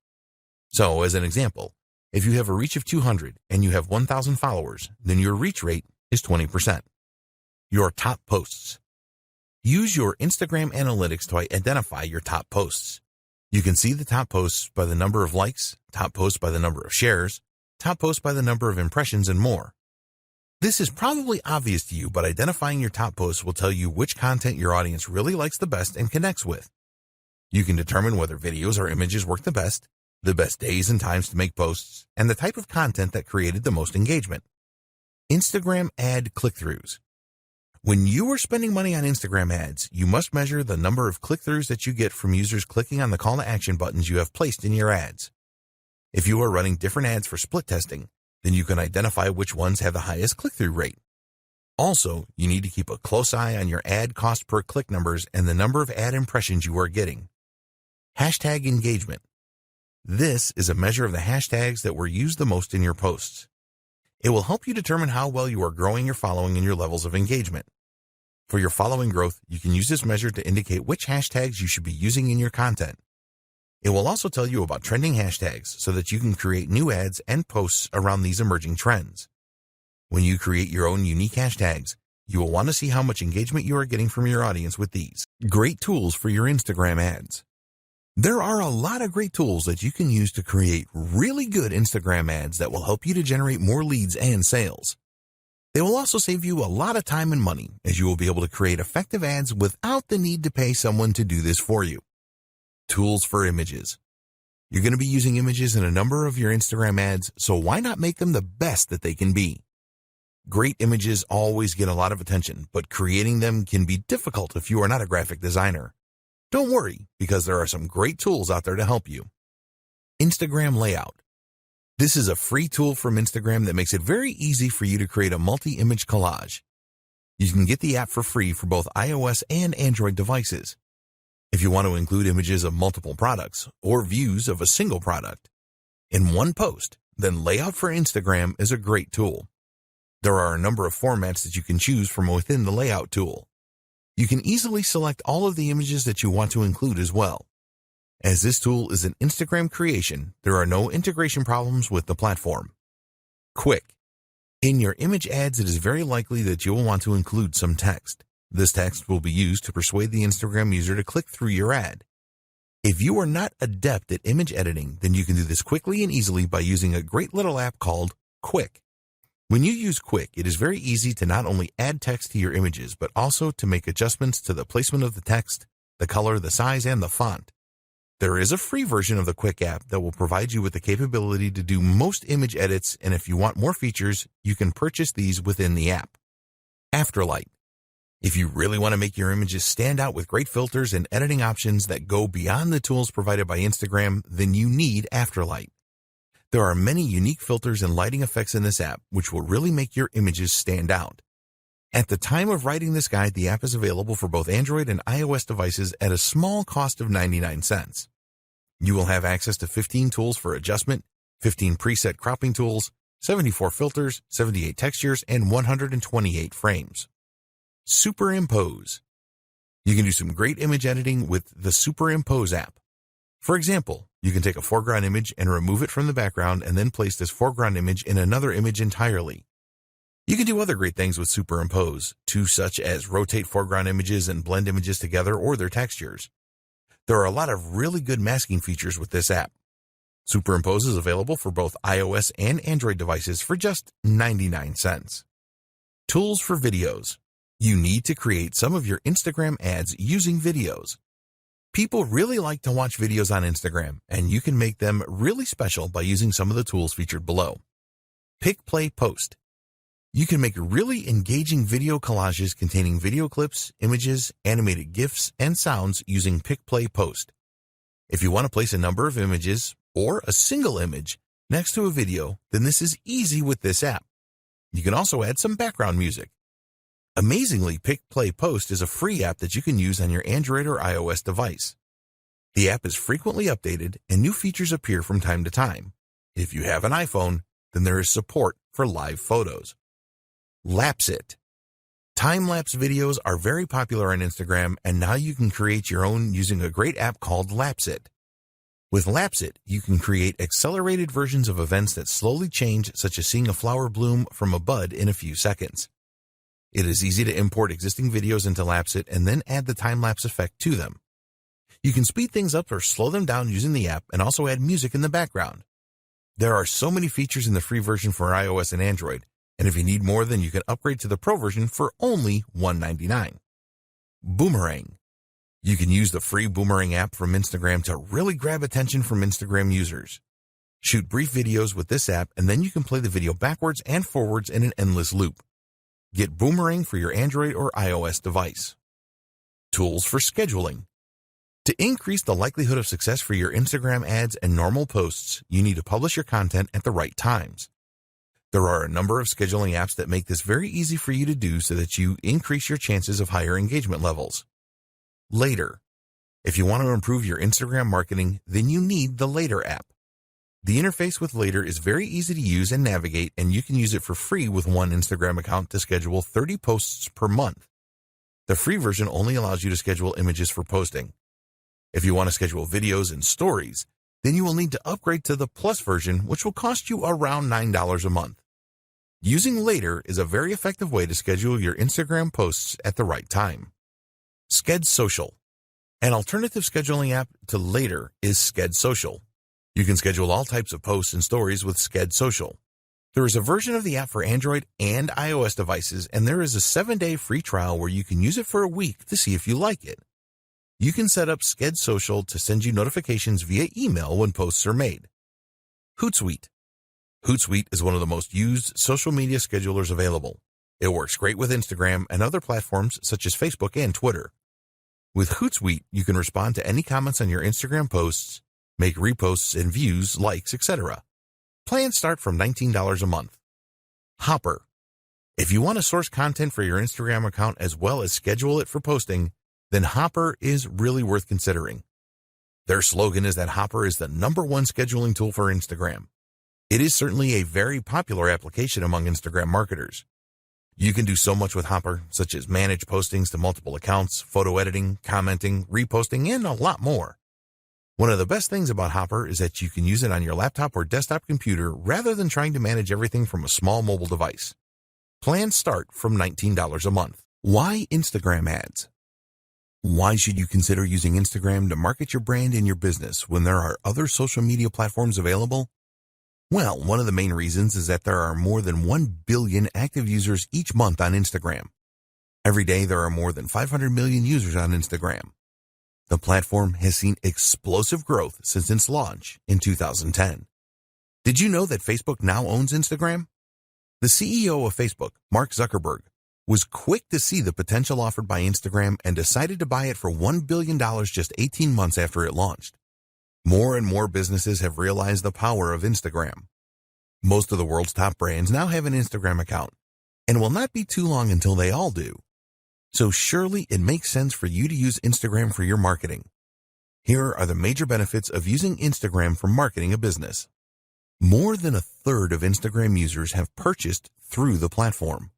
So, as an example, if you have a reach of 200 and you have 1,000 followers, then your reach rate is 20%. Your top posts. Use your Instagram analytics to identify your top posts. You can see the top posts by the number of likes, top posts by the number of shares, top posts by the number of impressions, and more. This is probably obvious to you, but identifying your top posts will tell you which content your audience really likes the best and connects with. You can determine whether videos or images work the best days and times to make posts, and the type of content that created the most engagement. Instagram ad click-throughs. When you are spending money on Instagram ads, you must measure the number of click-throughs that you get from users clicking on the call to action buttons you have placed in your ads. If you are running different ads for split testing, then you can identify which ones have the highest click-through rate. Also, you need to keep a close eye on your ad cost per click numbers and the number of ad impressions you are getting. Hashtag engagement. This is a measure of the hashtags that were used the most in your posts. It will help you determine how well you are growing your following and your levels of engagement. For your following growth, you can use this measure to indicate which hashtags you should be using in your content. It will also tell you about trending hashtags so that you can create new ads and posts around these emerging trends. When you create your own unique hashtags, you will want to see how much engagement you are getting from your audience with these. Great tools for your Instagram ads. There are a lot of great tools that you can use to create really good Instagram ads that will help you to generate more leads and sales. They will also save you a lot of time and money, as you will be able to create effective ads without the need to pay someone to do this for you. Tools for images. You're going to be using images in a number of your Instagram ads, so why not make them the best that they can be? Great images always get a lot of attention, but creating them can be difficult if you are not a graphic designer. Don't worry, because there are some great tools out there to help you. Instagram Layout. This is a free tool from Instagram that makes it very easy for you to create a multi-image collage. You can get the app for free for both iOS and Android devices. If you want to include images of multiple products or views of a single product in one post, then Layout for Instagram is a great tool. There are a number of formats that you can choose from within the Layout tool. You can easily select all of the images that you want to include as well. As this tool is an Instagram creation, there are no integration problems with the platform. Quick. In your image ads, it is very likely that you will want to include some text. This text will be used to persuade the Instagram user to click through your ad. If you are not adept at image editing, then you can do this quickly and easily by using a great little app called Quick. When you use Quick, it is very easy to not only add text to your images, but also to make adjustments to the placement of the text, the color, the size, and the font. There is a free version of the Quick app that will provide you with the capability to do most image edits, and if you want more features, you can purchase these within the app. Afterlight. If you really want to make your images stand out with great filters and editing options that go beyond the tools provided by Instagram, then you need Afterlight. There are many unique filters and lighting effects in this app, which will really make your images stand out. At the time of writing this guide, the app is available for both Android and iOS devices at a small cost of 99 cents. You will have access to 15 tools for adjustment, 15 preset cropping tools, 74 filters, 78 textures, and 128 frames. Superimpose. You can do some great image editing with the Superimpose app. For example, you can take a foreground image and remove it from the background and then place this foreground image in another image entirely. You can do other great things with Superimpose, too, such as rotate foreground images and blend images together or their textures. There are a lot of really good masking features with this app. Superimpose is available for both iOS and Android devices for just 99 cents. Tools for videos. You need to create some of your Instagram ads using videos. People really like to watch videos on Instagram, and you can make them really special by using some of the tools featured below. Pick, Play, Post. You can make really engaging video collages containing video clips, images, animated GIFs, and sounds using Pick, Play, Post. If you want to place a number of images, or a single image, next to a video, then this is easy with this app. You can also add some background music. Amazingly, Pick, Play, Post is a free app that you can use on your Android or iOS device. The app is frequently updated and new features appear from time to time. If you have an iPhone, then there is support for live photos. Lapse It. Time-lapse videos are very popular on Instagram, and now you can create your own using a great app called Lapse It. With Lapse It, you can create accelerated versions of events that slowly change, such as seeing a flower bloom from a bud in a few seconds. It is easy to import existing videos into Lapse It and then add the time-lapse effect to them. You can speed things up or slow them down using the app and also add music in the background. There are so many features in the free version for iOS and Android, and if you need more, then you can upgrade to the Pro version for only $1.99. Boomerang. You can use the free Boomerang app from Instagram to really grab attention from Instagram users. Shoot brief videos with this app, and then you can play the video backwards and forwards in an endless loop. Get Boomerang for your Android or iOS device. Tools for scheduling. To increase the likelihood of success for your Instagram ads and normal posts, you need to publish your content at the right times. There are a number of scheduling apps that make this very easy for you to do so that you increase your chances of higher engagement levels. Later. If you want to improve your Instagram marketing, then you need the Later app. The interface with Later is very easy to use and navigate, and you can use it for free with one Instagram account to schedule 30 posts per month. The free version only allows you to schedule images for posting. If you want to schedule videos and stories, then you will need to upgrade to the Plus version, which will cost you around $9 a month. Using Later is a very effective way to schedule your Instagram posts at the right time. Sked Social. An alternative scheduling app to Later is Sked Social. You can schedule all types of posts and stories with Sked Social. There is a version of the app for Android and iOS devices, and there is a 7-day free trial where you can use it for a week to see if you like it. You can set up Sked Social to send you notifications via email when posts are made. Hootsuite. Hootsuite is one of the most used social media schedulers available. It works great with Instagram and other platforms such as Facebook and Twitter. With Hootsuite, you can respond to any comments on your Instagram posts, make reposts and views, likes, etc. Plans start from $19 a month. Hopper. If you want to source content for your Instagram account as well as schedule it for posting, then Hopper is really worth considering. Their slogan is that Hopper is the #1 scheduling tool for Instagram. It is certainly a very popular application among Instagram marketers. You can do so much with Hopper, such as manage postings to multiple accounts, photo editing, commenting, reposting, and a lot more. One of the best things about Hopper is that you can use it on your laptop or desktop computer rather than trying to manage everything from a small mobile device. Plans start from $19 a month. Why Instagram ads? Why should you consider using Instagram to market your brand and your business when there are other social media platforms available? Well, one of the main reasons is that there are more than 1 billion active users each month on Instagram. Every day there are more than 500 million users on Instagram. The platform has seen explosive growth since its launch in 2010. Did you know that Facebook now owns Instagram? The CEO of Facebook, Mark Zuckerberg, was quick to see the potential offered by Instagram and decided to buy it for $1 billion just 18 months after it launched. More and more businesses have realized the power of Instagram. Most of the world's top brands now have an Instagram account, and it will not be too long until they all do. So surely it makes sense for you to use Instagram for your marketing. Here are the major benefits of using Instagram for marketing a business. More than a third of Instagram users have purchased through the platform.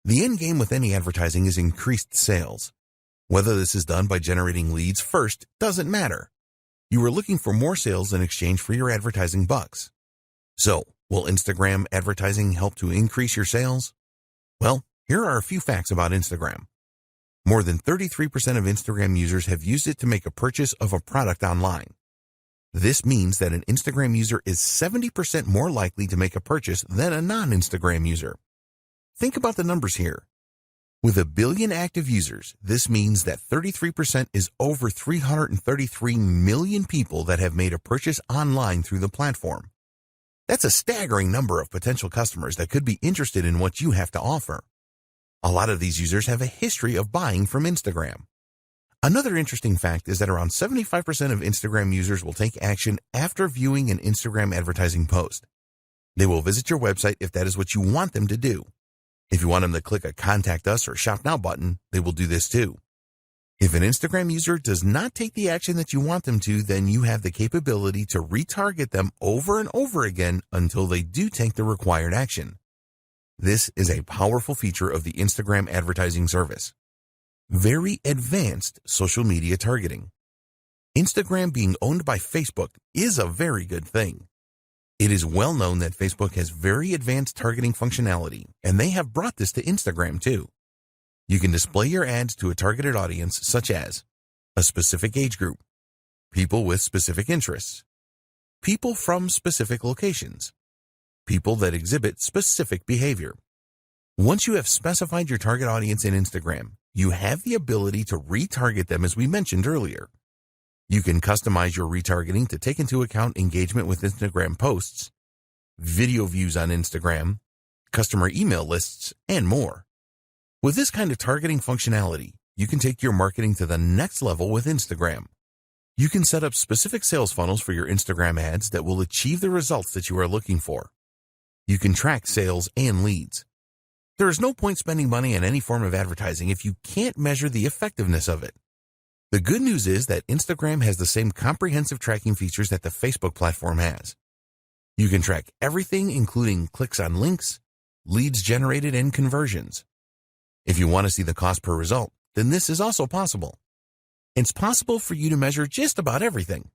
The end game with any advertising is increased sales. Whether this is done by generating leads first doesn't matter. You are looking for more sales in exchange for your advertising bucks. So, will Instagram advertising help to increase your sales? Well, here are a few facts about Instagram. More than 33% of Instagram users have used it to make a purchase of a product online. This means that an Instagram user is 70% more likely to make a purchase than a non-Instagram user. Think about the numbers here. With 1 billion active users, this means that 33% is over 333 million people that have made a purchase online through the platform. That's a staggering number of potential customers that could be interested in what you have to offer. A lot of these users have a history of buying from Instagram. Another interesting fact is that around 75% of Instagram users will take action after viewing an Instagram advertising post. They will visit your website if that is what you want them to do. If you want them to click a Contact Us or Shop Now button, they will do this too. If an Instagram user does not take the action that you want them to, then you have the capability to retarget them over and over again until they do take the required action. This is a powerful feature of the Instagram advertising service. Very advanced social media targeting. Instagram being owned by Facebook is a very good thing. It is well known that Facebook has very advanced targeting functionality, and they have brought this to Instagram too. You can display your ads to a targeted audience such as a specific age group, people with specific interests, people from specific locations, people that exhibit specific behavior. Once you have specified your target audience in Instagram, you have the ability to retarget them as we mentioned earlier. You can customize your retargeting to take into account engagement with Instagram posts, video views on Instagram, customer email lists, and more. With this kind of targeting functionality, you can take your marketing to the next level with Instagram. You can set up specific sales funnels for your Instagram ads that will achieve the results that you are looking for. You can track sales and leads. There is no point spending money on any form of advertising if you can't measure the effectiveness of it. The good news is that Instagram has the same comprehensive tracking features that the Facebook platform has. You can track everything, including clicks on links, leads generated, and conversions. If you want to see the cost per result, then this is also possible. It's possible for you to measure just about everything.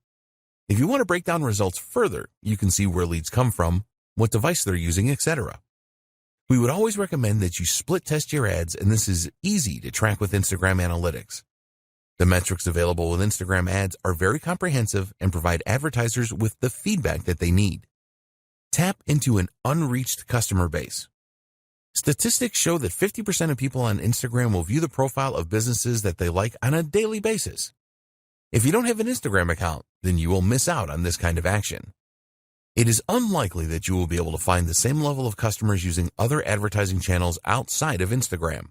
If you want to break down results further, you can see where leads come from, what device they're using, etc. We would always recommend that you split test your ads, and this is easy to track with Instagram Analytics. The metrics available with Instagram ads are very comprehensive and provide advertisers with the feedback that they need. Tap into an unreached customer base. Statistics show that 50% of people on Instagram will view the profile of businesses that they like on a daily basis. If you don't have an Instagram account, then you will miss out on this kind of action. It is unlikely that you will be able to find the same level of customers using other advertising channels outside of Instagram.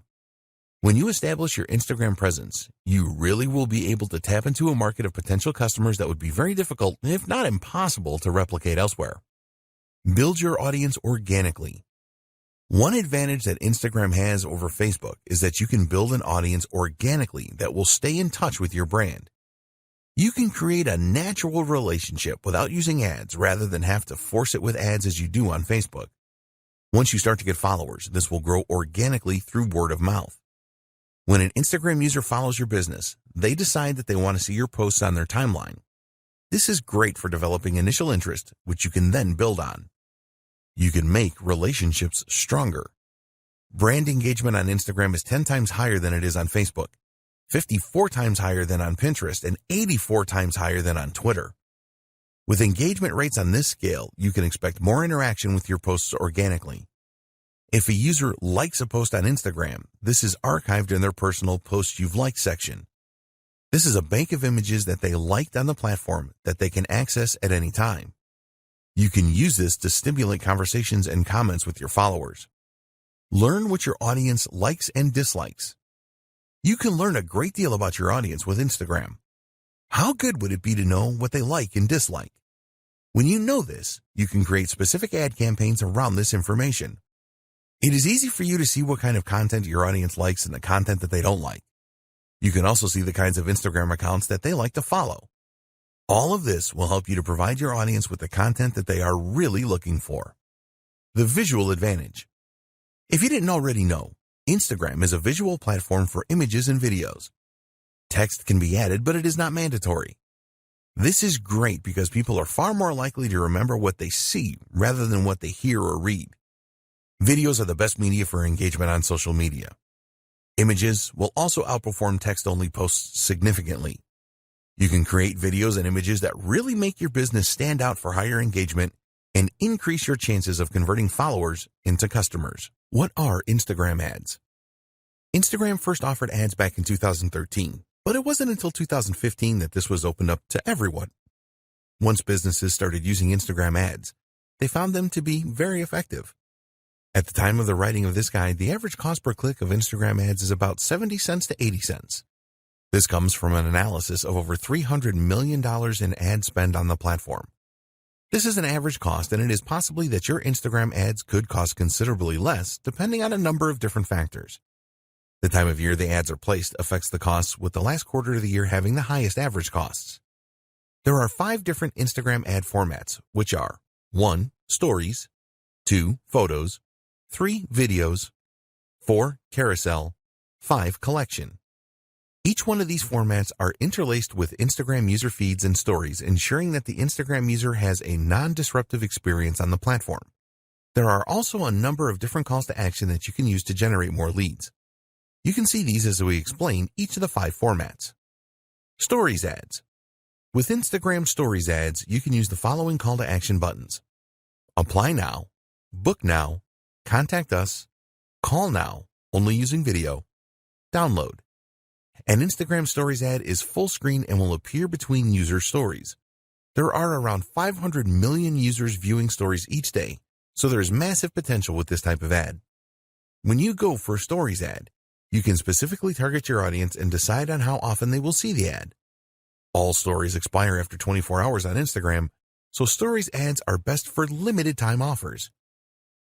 When you establish your Instagram presence, you really will be able to tap into a market of potential customers that would be very difficult, if not impossible, to replicate elsewhere. Build your audience organically. One advantage that Instagram has over Facebook is that you can build an audience organically that will stay in touch with your brand. You can create a natural relationship without using ads rather than have to force it with ads as you do on Facebook. Once you start to get followers, this will grow organically through word of mouth. When an Instagram user follows your business, they decide that they want to see your posts on their timeline. This is great for developing initial interest, which you can then build on. You can make relationships stronger. Brand engagement on Instagram is 10 times higher than it is on Facebook, 54 times higher than on Pinterest, and 84 times higher than on Twitter. With engagement rates on this scale, you can expect more interaction with your posts organically. If a user likes a post on Instagram, this is archived in their personal Posts You've Liked section. This is a bank of images that they liked on the platform that they can access at any time. You can use this to stimulate conversations and comments with your followers. Learn what your audience likes and dislikes. You can learn a great deal about your audience with Instagram. How good would it be to know what they like and dislike? When you know this, you can create specific ad campaigns around this information. It is easy for you to see what kind of content your audience likes and the content that they don't like. You can also see the kinds of Instagram accounts that they like to follow. All of this will help you to provide your audience with the content that they are really looking for. The visual advantage. If you didn't already know, Instagram is a visual platform for images and videos. Text can be added, but it is not mandatory. This is great because people are far more likely to remember what they see rather than what they hear or read. Videos are the best media for engagement on social media. Images will also outperform text-only posts significantly. You can create videos and images that really make your business stand out for higher engagement and increase your chances of converting followers into customers. What are Instagram ads? Instagram first offered ads back in 2013, but it wasn't until 2015 that this was opened up to everyone. Once businesses started using Instagram ads, they found them to be very effective. At the time of the writing of this guide, the average cost per click of Instagram ads is about 70 cents to 80 cents. This comes from an analysis of over $300 million in ad spend on the platform. This is an average cost, and it is possibly that your Instagram ads could cost considerably less depending on a number of different factors. The time of year the ads are placed affects the costs, with the last quarter of the year having the highest average costs. There are 5 different Instagram ad formats, which are 1. Stories, 2. Photos, 3. Videos, 4. Carousel, 5. Collection. Each one of these formats are interlaced with Instagram user feeds and stories, ensuring that the Instagram user has a non-disruptive experience on the platform. There are also a number of different calls to action that you can use to generate more leads. You can see these as we explain each of the 5 formats. Stories ads. With Instagram Stories ads, you can use the following call to action buttons: Apply now, Book now, Contact us, Call now, only using video, Download. An Instagram Stories ad is full screen and will appear between user stories. There are around 500 million users viewing stories each day, so there is massive potential with this type of ad. When you go for a Stories ad, you can specifically target your audience and decide on how often they will see the ad. All stories expire after 24 hours on Instagram, so Stories ads are best for limited time offers.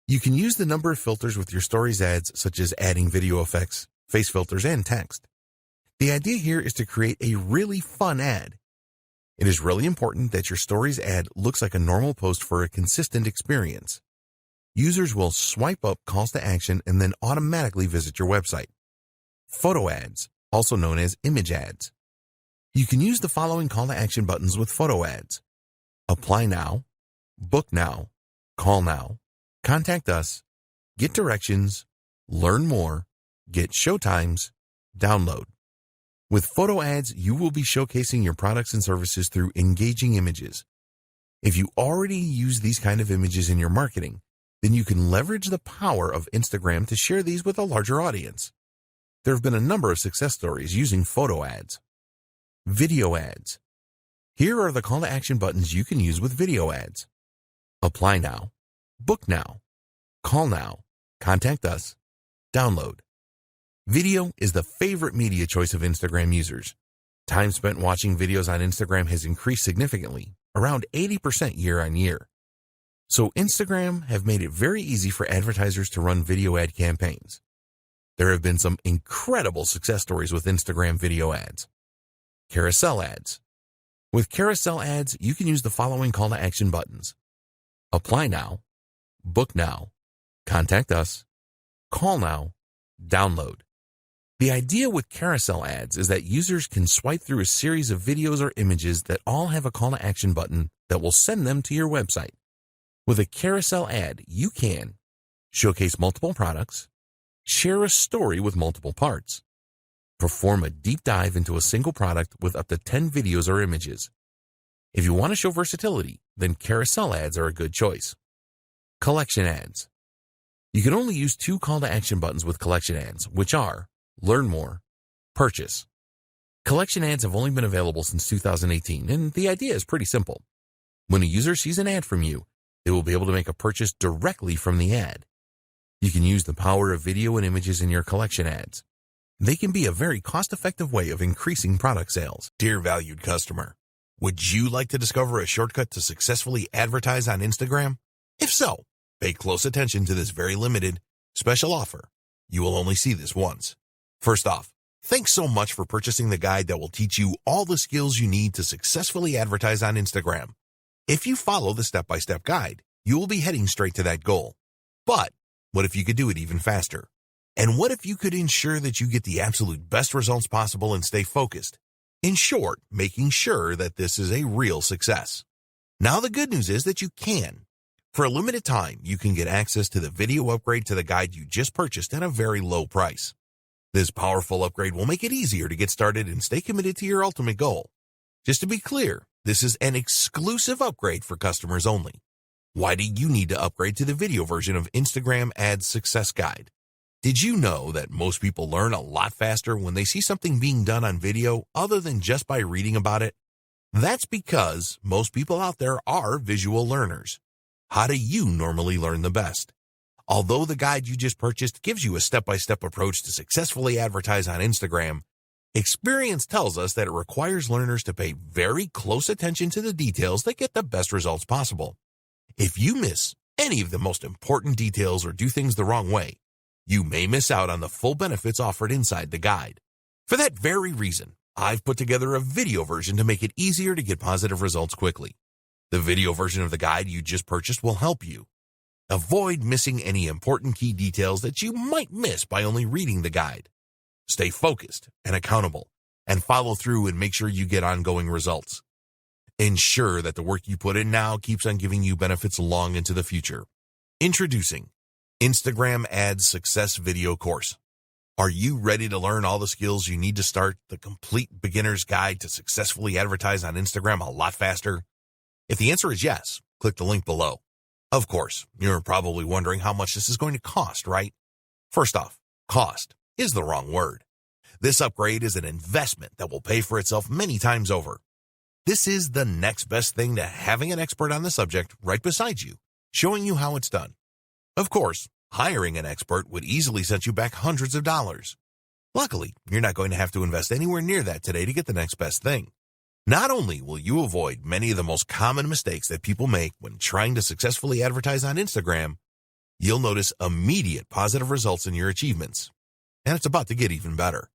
You can use the number of filters with your Stories ads, such as adding video effects, face filters, and text. The idea here is to create a really fun ad. It is really important that your Stories ad looks like a normal post for a consistent experience. Users will swipe up calls to action and then automatically visit your website. Photo ads, also known as image ads. You can use the following call to action buttons with photo ads: Apply now, Book now, Call now, Contact us, Get directions, Learn more, Get showtimes, Download. With photo ads, you will be showcasing your products and services through engaging images. If you already use these kind of images in your marketing, then you can leverage the power of Instagram to share these with a larger audience. There have been a number of success stories using photo ads. Video ads. Here are the call to action buttons you can use with video ads: Apply now, Book now, Call now, Contact us, Download. Video is the favorite media choice of Instagram users. Time spent watching videos on Instagram has increased significantly, around 80% year on year. So Instagram have made it very easy for advertisers to run video ad campaigns. There have been some incredible success stories with Instagram video ads. Carousel ads. With carousel ads, you can use the following call to action buttons: Apply now, Book now, Contact us, Call now, Download. The idea with carousel ads is that users can swipe through a series of videos or images that all have a call to action button that will send them to your website. With a carousel ad, you can showcase multiple products, share a story with multiple parts, perform a deep dive into a single product with up to 10 videos or images. If you want to show versatility, then carousel ads are a good choice. Collection ads. You can only use 2 call to action buttons with collection ads, which are Learn more, Purchase. Collection ads have only been available since 2018, and the idea is pretty simple. When a user sees an ad from you, they will be able to make a purchase directly from the ad. You can use the power of video and images in your collection ads. They can be a very cost-effective way of increasing product sales. Dear valued customer, would you like to discover a shortcut to successfully advertise on Instagram? If so, pay close attention to this very limited special offer. You will only see this once. First off, Thanks so much for purchasing the guide that will teach you all the skills you need to successfully advertise on Instagram. If you follow the step-by-step guide, you will be heading straight to that goal. But what if you could do it even faster? And what if you could ensure that you get the absolute best results possible and stay focused? In short, making sure that this is a real success. Now the good news is that you can. For a limited time, you can get access to the video upgrade to the guide you just purchased at a very low price. This powerful upgrade will make it easier to get started and stay committed to your ultimate goal. Just to be clear, this is an exclusive upgrade for customers only. Why do you need to upgrade to the video version of Instagram Ads Success Guide? Did you know that most people learn a lot faster when they see something being done on video other than just by reading about it? That's because most people out there are visual learners. How do you normally learn the best? Although the guide you just purchased gives you a step-by-step approach to successfully advertise on Instagram, experience tells us that it requires learners to pay very close attention to the details that get the best results possible. If you miss any of the most important details or do things the wrong way, you may miss out on the full benefits offered inside the guide. For that very reason, I've put together a video version to make it easier to get positive results quickly. The video version of the guide you just purchased will help you. Avoid missing any important key details that you might miss by only reading the guide. Stay focused and accountable, and follow through and make sure you get ongoing results. Ensure that the work you put in now keeps on giving you benefits long into the future. Introducing Instagram Ads Success Video Course. Are you ready to learn all the skills you need to start the complete beginner's guide to successfully advertise on Instagram a lot faster? If the answer is yes, click the link below. Of course, you're probably wondering how much this is going to cost, right? First off, cost is the wrong word. This upgrade is an investment that will pay for itself many times over. This is the next best thing to having an expert on the subject right beside you, showing you how it's done. Of course, hiring an expert would easily set you back hundreds of dollars. Luckily, you're not going to have to invest anywhere near that today to get the next best thing. Not only will you avoid many of the most common mistakes that people make when trying to successfully advertise on Instagram, you'll notice immediate positive results in your achievements. And it's about to get even better.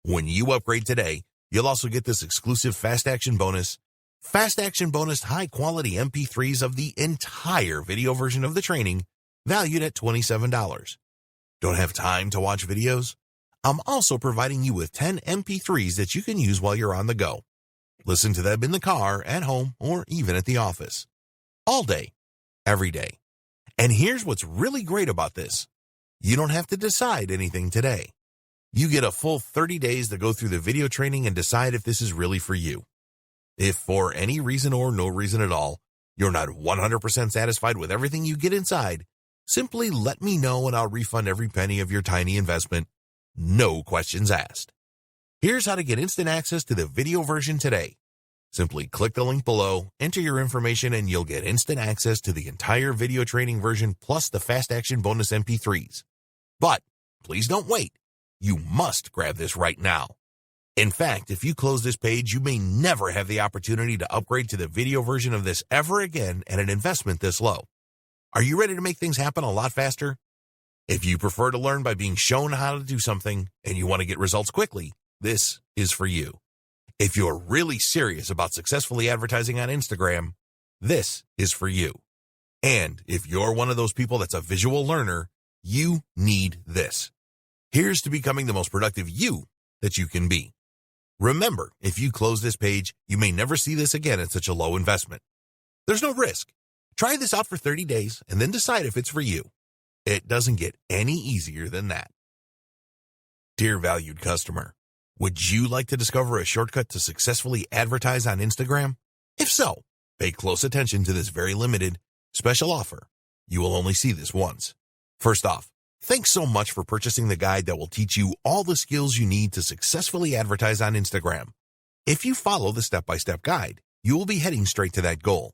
When you upgrade today, you'll also get this exclusive Fast Action Bonus high-quality MP3s of the entire video version of the training, valued at $27. Don't have time to watch videos? I'm also providing you with 10 MP3s that you can use while you're on the go. Listen to them in the car, at home, or even at the office. All day, every day. And here's what's really great about this. You don't have to decide anything today. You get a full 30 days to go through the video training and decide if this is really for you. If for any reason or no reason at all, you're not 100% satisfied with everything you get inside, simply let me know and I'll refund every penny of your tiny investment. No questions asked. Here's how to get instant access to the video version today. Simply click the link below, enter your information, and you'll get instant access to the entire video training version plus the Fast Action Bonus MP3s. But please don't wait. You must grab this right now. In fact, if you close this page, you may never have the opportunity to upgrade to the video version of this ever again at an investment this low. Are you ready to make things happen a lot faster? If you prefer to learn by being shown how to do something and you want to get results quickly, this is for you. If you're really serious about successfully advertising on Instagram, this is for you. And if you're one of those people that's a visual learner, you need this. Here's to becoming the most productive you that you can be. Remember, if you close this page, you may never see this again at such a low investment. There's no risk. Try this out for 30 days and then decide if it's for you. It doesn't get any easier than that. Dear valued customer, would you like to discover a shortcut to successfully advertise on Instagram? If so, pay close attention to this very limited special offer. You will only see this once. First off, thanks so much for purchasing the guide that will teach you all the skills you need to successfully advertise on Instagram. If you follow the step-by-step guide, you will be heading straight to that goal.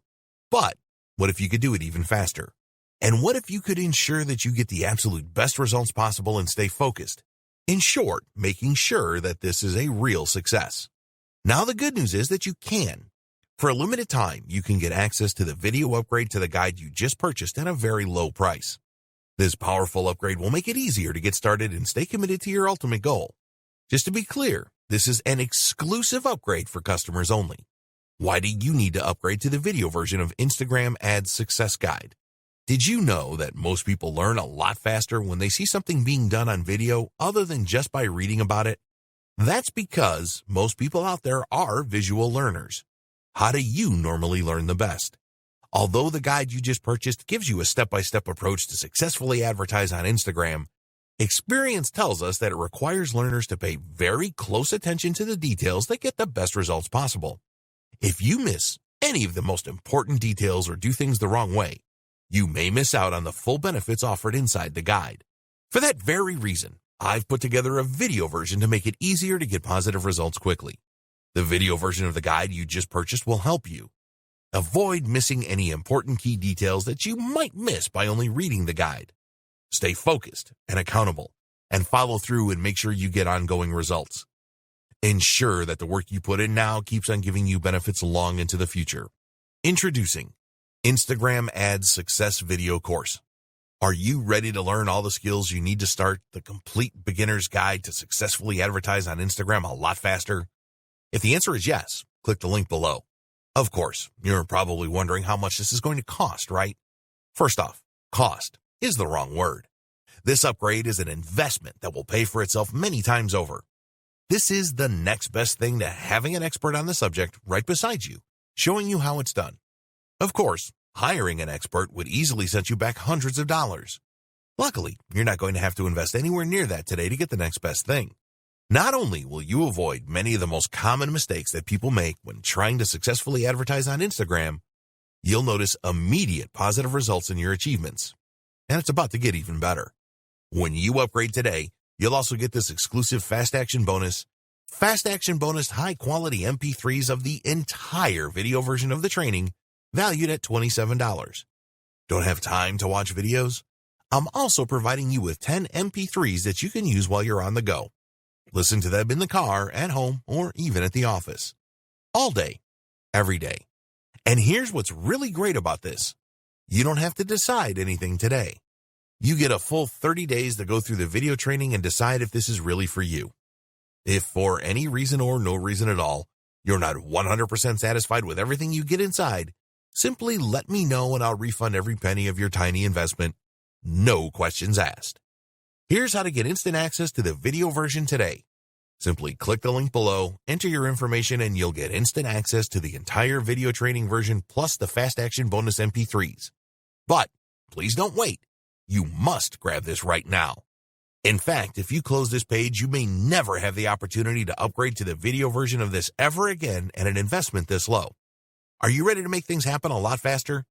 But what if you could do it even faster? And what if you could ensure that you get the absolute best results possible and stay focused? In short, making sure that this is a real success. Now the good news is that you can. For a limited time, you can get access to the video upgrade to the guide you just purchased at a very low price. This powerful upgrade will make it easier to get started and stay committed to your ultimate goal. Just to be clear, this is an exclusive upgrade for customers only. Why do you need to upgrade to the video version of Instagram Ads Success Guide? Did you know that most people learn a lot faster when they see something being done on video other than just by reading about it? That's because most people out there are visual learners. How do you normally learn the best? Although the guide you just purchased gives you a step-by-step approach to successfully advertise on Instagram, experience tells us that it requires learners to pay very close attention to the details that get the best results possible. If you miss any of the most important details or do things the wrong way, you may miss out on the full benefits offered inside the guide. For that very reason, I've put together a video version to make it easier to get positive results quickly. The video version of the guide you just purchased will help you. Avoid missing any important key details that you might miss by only reading the guide. Stay focused and accountable, and follow through and make sure you get ongoing results. Ensure that the work you put in now keeps on giving you benefits long into the future. Introducing Instagram Ads Success Video Course. Are you ready to learn all the skills you need to start the complete beginner's guide to successfully advertise on Instagram a lot faster? If the answer is yes, click the link below. Of course, you're probably wondering how much this is going to cost, right? First off, cost is the wrong word. This upgrade is an investment that will pay for itself many times over. This is the next best thing to having an expert on the subject right beside you, showing you how it's done. Of course, hiring an expert would easily set you back hundreds of dollars. Luckily, you're not going to have to invest anywhere near that today to get the next best thing. Not only will you avoid many of the most common mistakes that people make when trying to successfully advertise on Instagram, you'll notice immediate positive results in your achievements. And it's about to get even better. When you upgrade today, you'll also get this exclusive Fast Action bonus high-quality MP3s of the entire video version of the training, valued at $27. Don't have time to watch videos? I'm also providing you with 10 MP3s that you can use while you're on the go. Listen to them in the car, at home, or even at the office. All day, every day. And here's what's really great about this. You don't have to decide anything today. You get a full 30 days to go through the video training and decide if this is really for you. If for any reason or no reason at all, you're not 100% satisfied with everything you get inside, simply let me know and I'll refund every penny of your tiny investment. No questions asked. Here's how to get instant access to the video version today. Simply click the link below, enter your information, and you'll get instant access to the entire video training version plus the Fast Action bonus MP3s. But please don't wait. You must grab this right now. In fact, if you close this page, you may never have the opportunity to upgrade to the video version of this ever again at an investment this low. Are you ready to make things happen a lot faster?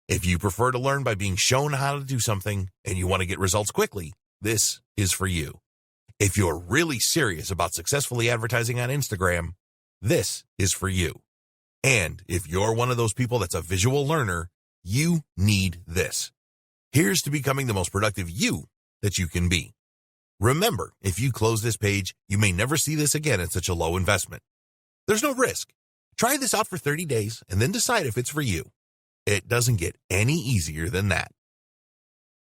If you prefer to learn by being shown how to do something and you want to get results quickly, this is for you. If you're really serious about successfully advertising on Instagram, this is for you. And if you're one of those people that's a visual learner, you need this. Here's to becoming the most productive you that you can be. Remember, if you close this page, you may never see this again at such a low investment. There's no risk. Try this out for 30 days and then decide if it's for you. It doesn't get any easier than that.